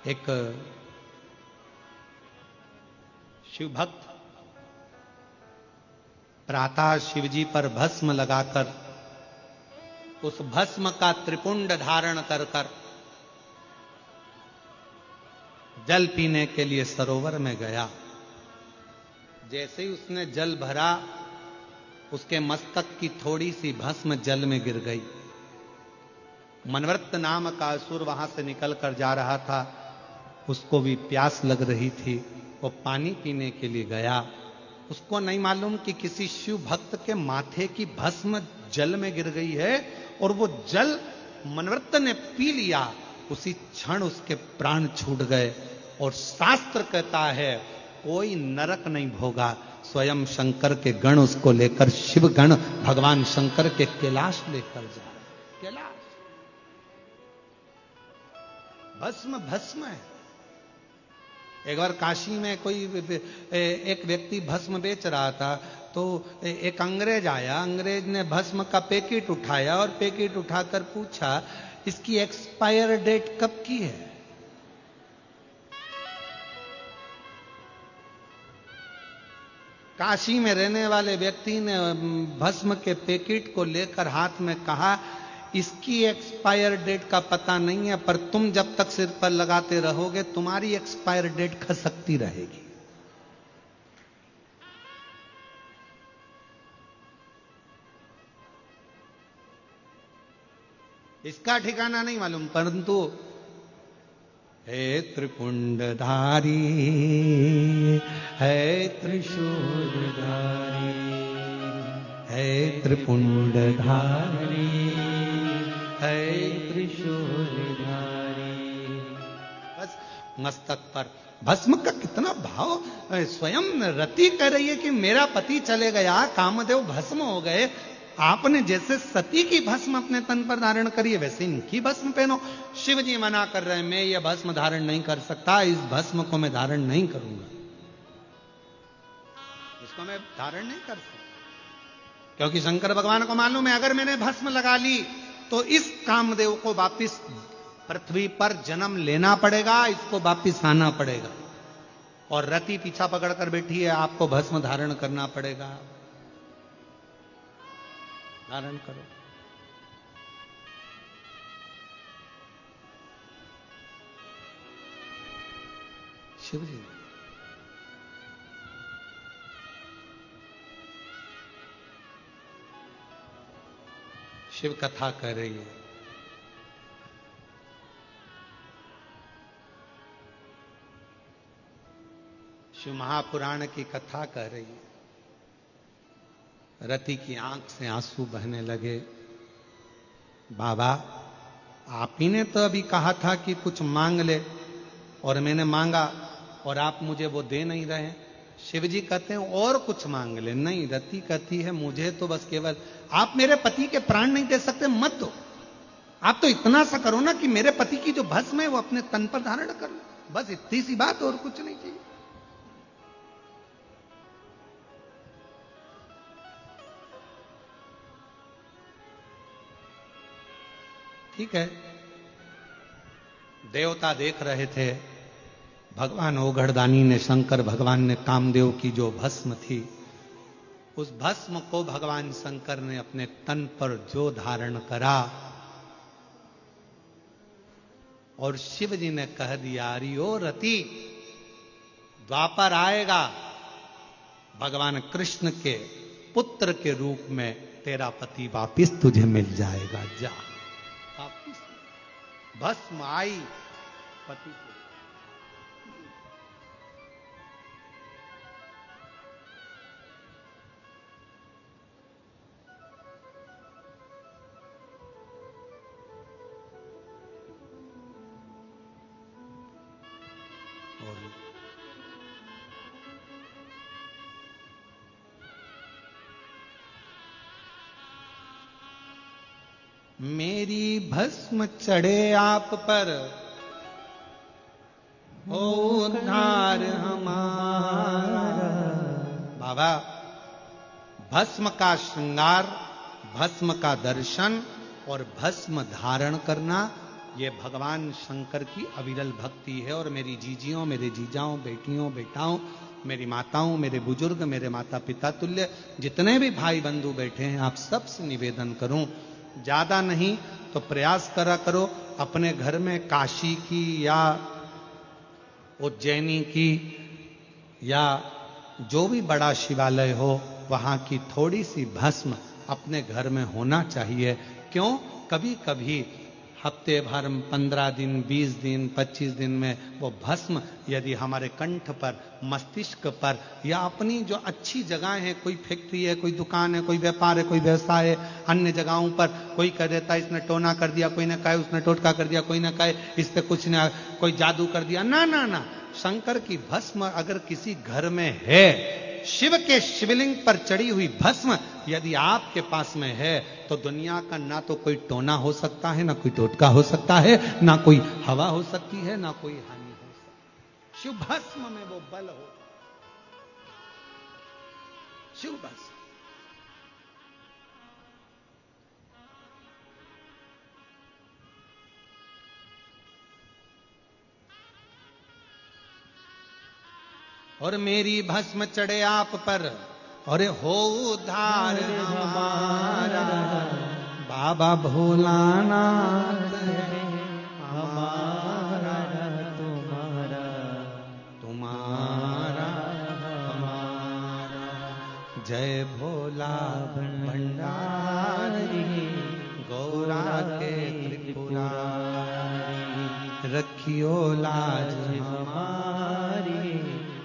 एक शिव भक्त प्रातः शिवजी पर भस्म लगाकर उस भस्म का त्रिपुंड धारण कर कर जल पीने के लिए सरोवर में गया। जैसे ही उसने जल भरा, उसके मस्तक की थोड़ी सी भस्म जल में गिर गई। मनोरथ नाम का असुर वहां से निकल कर जा रहा था, उसको भी प्यास लग रही थी, वो पानी पीने के लिए गया। उसको नहीं मालूम कि किसी शिव भक्त के माथे की भस्म जल में गिर गई है और वो जल मनोरथ ने पी लिया। उसी क्षण उसके प्राण छूट गए। और शास्त्र कहता है कोई नरक नहीं भोगा, स्वयं शंकर के गण उसको लेकर, शिव गण भगवान शंकर के कैलाश लेकर जा रहे। कैलाश भस्म भस्म है। एक बार काशी में कोई एक व्यक्ति भस्म बेच रहा था, तो एक अंग्रेज आया। अंग्रेज ने भस्म का पैकेट उठाया और पैकेट उठाकर पूछा, इसकी एक्सपायर डेट कब की है? काशी में रहने वाले व्यक्ति ने भस्म के पैकेट को लेकर हाथ में कहा, इसकी एक्सपायर डेट का पता नहीं है, पर तुम जब तक सिर पर लगाते रहोगे तुम्हारी एक्सपायर डेट खसकती रहेगी। इसका ठिकाना नहीं मालूम, परंतु हे त्रिपुंडधारी, है त्रिशूलधारी, है त्रिपुंडधारी, है त्रिशूलधारी। बस मस्तक पर भस्म का कितना भाव। स्वयं रति कह रही है कि मेरा पति चले गया, कामदेव भस्म हो गए, आपने जैसे सती की भस्म अपने तन पर धारण करी है वैसे इनकी भस्म पहनो। शिव जी मना कर रहे हैं, मैं ये भस्म धारण नहीं कर सकता, इस भस्म को मैं धारण नहीं करूंगा, इसको मैं धारण नहीं कर सकता। क्योंकि शंकर भगवान को मालूम है अगर मैंने भस्म लगा ली तो इस कामदेव को वापिस पृथ्वी पर जन्म लेना पड़ेगा, इसको वापिस आना पड़ेगा। और रति पीछा पकड़कर बैठी है, आपको भस्म धारण करना पड़ेगा, धारण करो। शिव जी शिव कथा कह रही है। शिव महापुराण की कथा कह रही है। रति की आंख से आंसू बहने लगे। बाबा आप ही ने तो अभी कहा था कि कुछ मांग ले, और मैंने मांगा और आप मुझे वो दे नहीं रहे। शिव जी कहते हैं और कुछ मांग ले। नहीं, रति कहती है मुझे तो बस केवल, आप मेरे पति के प्राण नहीं दे सकते, मत दो, आप तो इतना सा करो ना कि मेरे पति की जो भस्म है वो अपने तन पर धारण कर लो, बस इतनी सी बात, और कुछ नहीं चाहिए। ठीक है, देवता देख रहे थे, भगवान ओघड़दानी ने, शंकर भगवान ने कामदेव की जो भस्म थी, उस भस्म को भगवान शंकर ने अपने तन पर जो धारण करा, और शिव जी ने कह दिया अरियो रति, द्वापर आएगा, भगवान कृष्ण के पुत्र के रूप में तेरा पति वापिस तुझे मिल जाएगा, जा वापिस। भस्म आई पति को। मेरी भस्म चढ़े आप पर, हो उद्धार हमारा। बाबा, भस्म का श्रृंगार, भस्म का दर्शन और भस्म धारण करना, ये भगवान शंकर की अविरल भक्ति है। और मेरी जीजियों, मेरे जीजाओं, बेटियों, बेटाओं, मेरी माताओं, मेरे बुजुर्ग, मेरे माता पिता तुल्य जितने भी भाई बंधु बैठे हैं, आप सबसे निवेदन करूं, ज्यादा नहीं तो प्रयास करा करो, अपने घर में काशी की या उज्जैनी की या जो भी बड़ा शिवालय हो, वहां की थोड़ी सी भस्म अपने घर में होना चाहिए। क्यों? कभी कभी हफ्ते भर, 15 दिन, 20 दिन, 25 दिन में वो भस्म यदि हमारे कंठ पर, मस्तिष्क पर, या अपनी जो अच्छी जगह है, कोई फैक्ट्री है, कोई दुकान है, कोई व्यापार है, कोई व्यवसाय है, अन्य जगहों पर कोई कह देता है इसने टोना कर दिया, कोई ने कहे उसने टोटका कर दिया, कोई ने कहे इस पे कुछ ने कोई जादू कर दिया। ना ना ना, शंकर की भस्म अगर किसी घर में है, शिव के शिवलिंग पर चढ़ी हुई भस्म यदि आपके पास में है, तो दुनिया का ना तो कोई टोना हो सकता है, ना कोई टोटका हो सकता है, ना कोई हवा हो सकती है, ना कोई हानि हो सकती है। शिव भस्म में वो बल हो, शिव भस्म। और मेरी भस्म चढ़े आप पर, और हो उद्धार हमारा। बाबा भोलानाथ है हमारा, तुम्हारा तुम्हारा हमारा। जय भोला भंडारी, गौरा के त्रिपुरारी, रखियो लाज हमारी,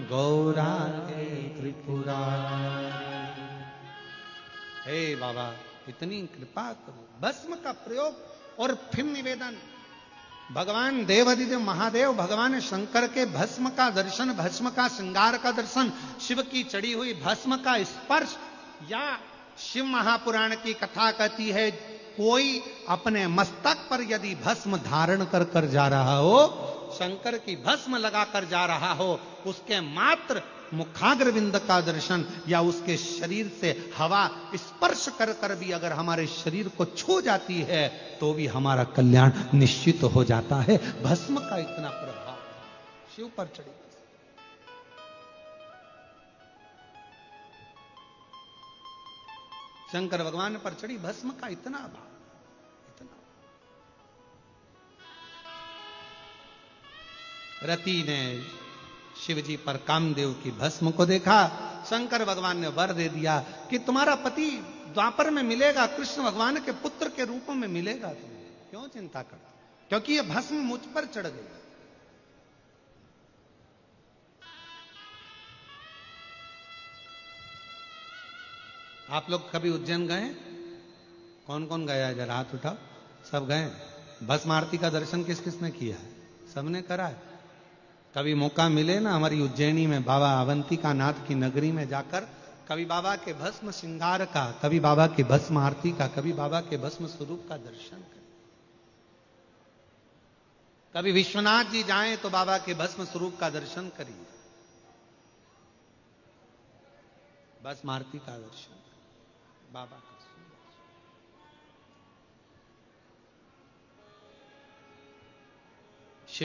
गौरा के त्रिपुरारी। हे बाबा, इतनी कृपा करो। भस्म का प्रयोग और फिर निवेदन, भगवान देवाधिदेव महादेव, भगवान शंकर के भस्म का दर्शन, भस्म का श्रृंगार का दर्शन, शिव की चढ़ी हुई भस्म का स्पर्श, या शिव महापुराण की कथा कहती है, कोई अपने मस्तक पर यदि भस्म धारण कर कर जा रहा हो, शंकर की भस्म लगाकर जा रहा हो, उसके मात्र मुखाग्रविंद का दर्शन या उसके शरीर से हवा स्पर्श कर कर भी अगर हमारे शरीर को छू जाती है तो भी हमारा कल्याण निश्चित हो जाता है। भस्म का इतना प्रभाव शिव पर चढ़ी। शंकर भगवान पर चढ़ी भस्म का इतना भाव, इतना। रति ने शिवजी पर कामदेव की भस्म को देखा। शंकर भगवान ने वर दे दिया कि तुम्हारा पति द्वापर में मिलेगा, कृष्ण भगवान के पुत्र के रूप में मिलेगा, तुम्हें क्यों चिंता कर, क्योंकि यह भस्म मुझ पर चढ़ गई। आप लोग कभी उज्जैन गए? कौन कौन गया है? जरा हाथ उठाओ। सब गए? भस्म आरती का दर्शन किस किसने किया है? सबने करा है। कभी मौका मिले ना हमारी उज्जैनी में बाबा अवंतिका नाथ की नगरी में जाकर कभी बाबा के भस्म श्रृंगार का, कभी बाबा के भस्म आरती का, कभी बाबा के भस्म स्वरूप का दर्शन करें। कभी विश्वनाथ जी जाएं तो बाबा के भस्म स्वरूप का दर्शन करिए, भस्म आरती का दर्शन बाबा का।